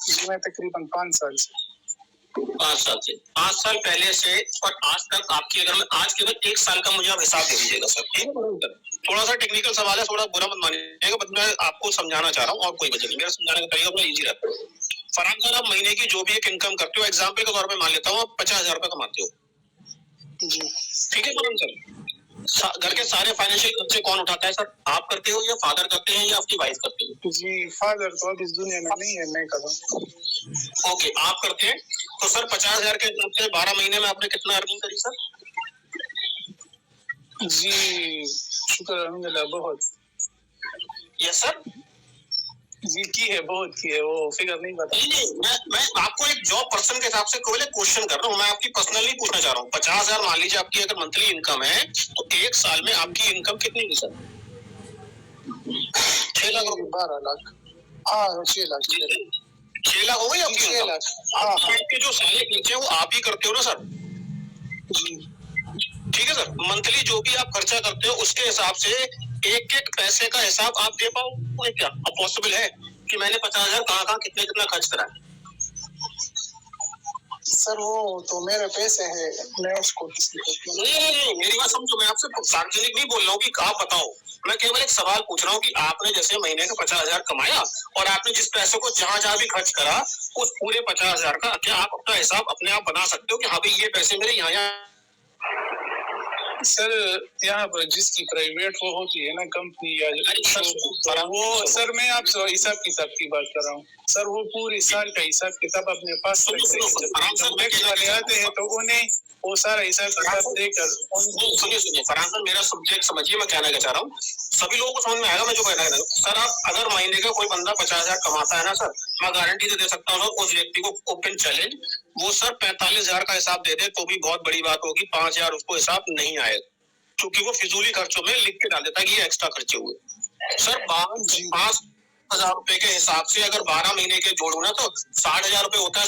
जी मैं तकरीबन 5 साल से। 5 साल से, 5 साल पहले से और आज तक आपकी, अगर मैं आज केवल 1 साल का मुझे आप हिसाब दे दीजिएगा सर, ठीक है सर? थोड़ा सा टेक्निकल सवाल है, थोड़ा बुरा मत मानिएगा, बट मैं आपको समझाना चाह रहा हूँ और कोई वजह नहीं, मेरा समझाने का तरीका बड़ा इजी रहता है। फरहान सर, आप महीने की जो भी एक इनकम करते हो, एग्जाम्पल के तौर पे मान लेता हूँ आप 50,000 रुपए कमाते हो, ठीक है फरहान सर? घर के सारे फाइनेंशियल खर्चे कौन उठाता है सर? आप करते हो या फादर करते हैं या आपकी वाइफ करती है? जी, फादर तो अब इस दुनिया में नहीं है, मैं कर रहा हूँ। ओके, आप करते हैं तो सर 50,000 के हिसाब से 12 महीने में आपने कितना अर्निंग करी सर? जी शुक्र अल्हम्दुलिल्लाह, बहुत। यस सर, जी की है, बहुत की है, वो फिगर नहीं पता। नहीं, मैं आपको एक जॉब पर्सन के हिसाब से कोई क्वेश्चन कर रहा हूँ, मैं आपकी पर्सनल नहीं पूछना चाह रहा हूँ। 50,000 मान लीजिए आपकी अगर मंथली इनकम है तो 1 साल में आपकी इनकम कितनी है सर? 6 लाख, 12 लाख, हाँ 6 लाख, 6 लाख हो गई आपकी 6 लाख। हाँ, आपके जो सारे खर्चे वो आप ही करते हो ना सर? जी ठीक है सर, मंथली जो भी आप खर्चा करते हो उसके हिसाब से एक एक पैसे का हिसाब आप दे पाओगे क्या? अब पॉसिबल है कि मैंने 50,000 कहाँ कितना खर्च करा है? सर वो तो मेरे पैसे है, मैं उसको नहीं, मेरी बात समझो, मैं आपसे सार्वजनिक नहीं बोल रहा हूँ कि आप बताओ, मैं केवल एक सवाल पूछ रहा हूँ कि आपने जैसे महीने का 50,000 कमाया और आपने जिस पैसे को जहाँ भी खर्च करा, उस पूरे 50,000 का क्या आप अपना हिसाब अपने आप बना सकते हो कि हाँ भाई ये पैसे मेरे यहाँ सर यहाँ पर जिसकी प्राइवेट वो होती है ना कंपनी या सर, वो सर मैं आपसे हिसाब किताब की बात कर रहा हूँ सर, वो पूरे साल का हिसाब किताब अपने पास रखते हैं, जब टैक्स वाले आते हैं तो उन्हें वो सारा हिसाब किताब देकर। सुनिए फरहान सर, मेरा सब्जेक्ट समझिए, मैं कहना चाह रहा हूँ, सभी लोगों को समझ में आएगा मैं जो कहना चाह रहा हूँ। सर आप अगर महीने का कोई बंदा 50,000 कमाता है ना सर, मैं गारंटी दे सकता हूँ उस व्यक्ति को ओपन चैलेंज, वो सर 45,000 का हिसाब दे दे तो भी बहुत बड़ी बात होगी, 5,000 उसको हिसाब नहीं आएगा, क्योंकि वो फिजूली खर्चों में लिख के डाल देता है कि ये एक्स्ट्रा खर्चे हुए। सर 5,000 रुपए के हिसाब से अगर 12 महीने के जोड़ू ना तो 60,000 रुपए होता है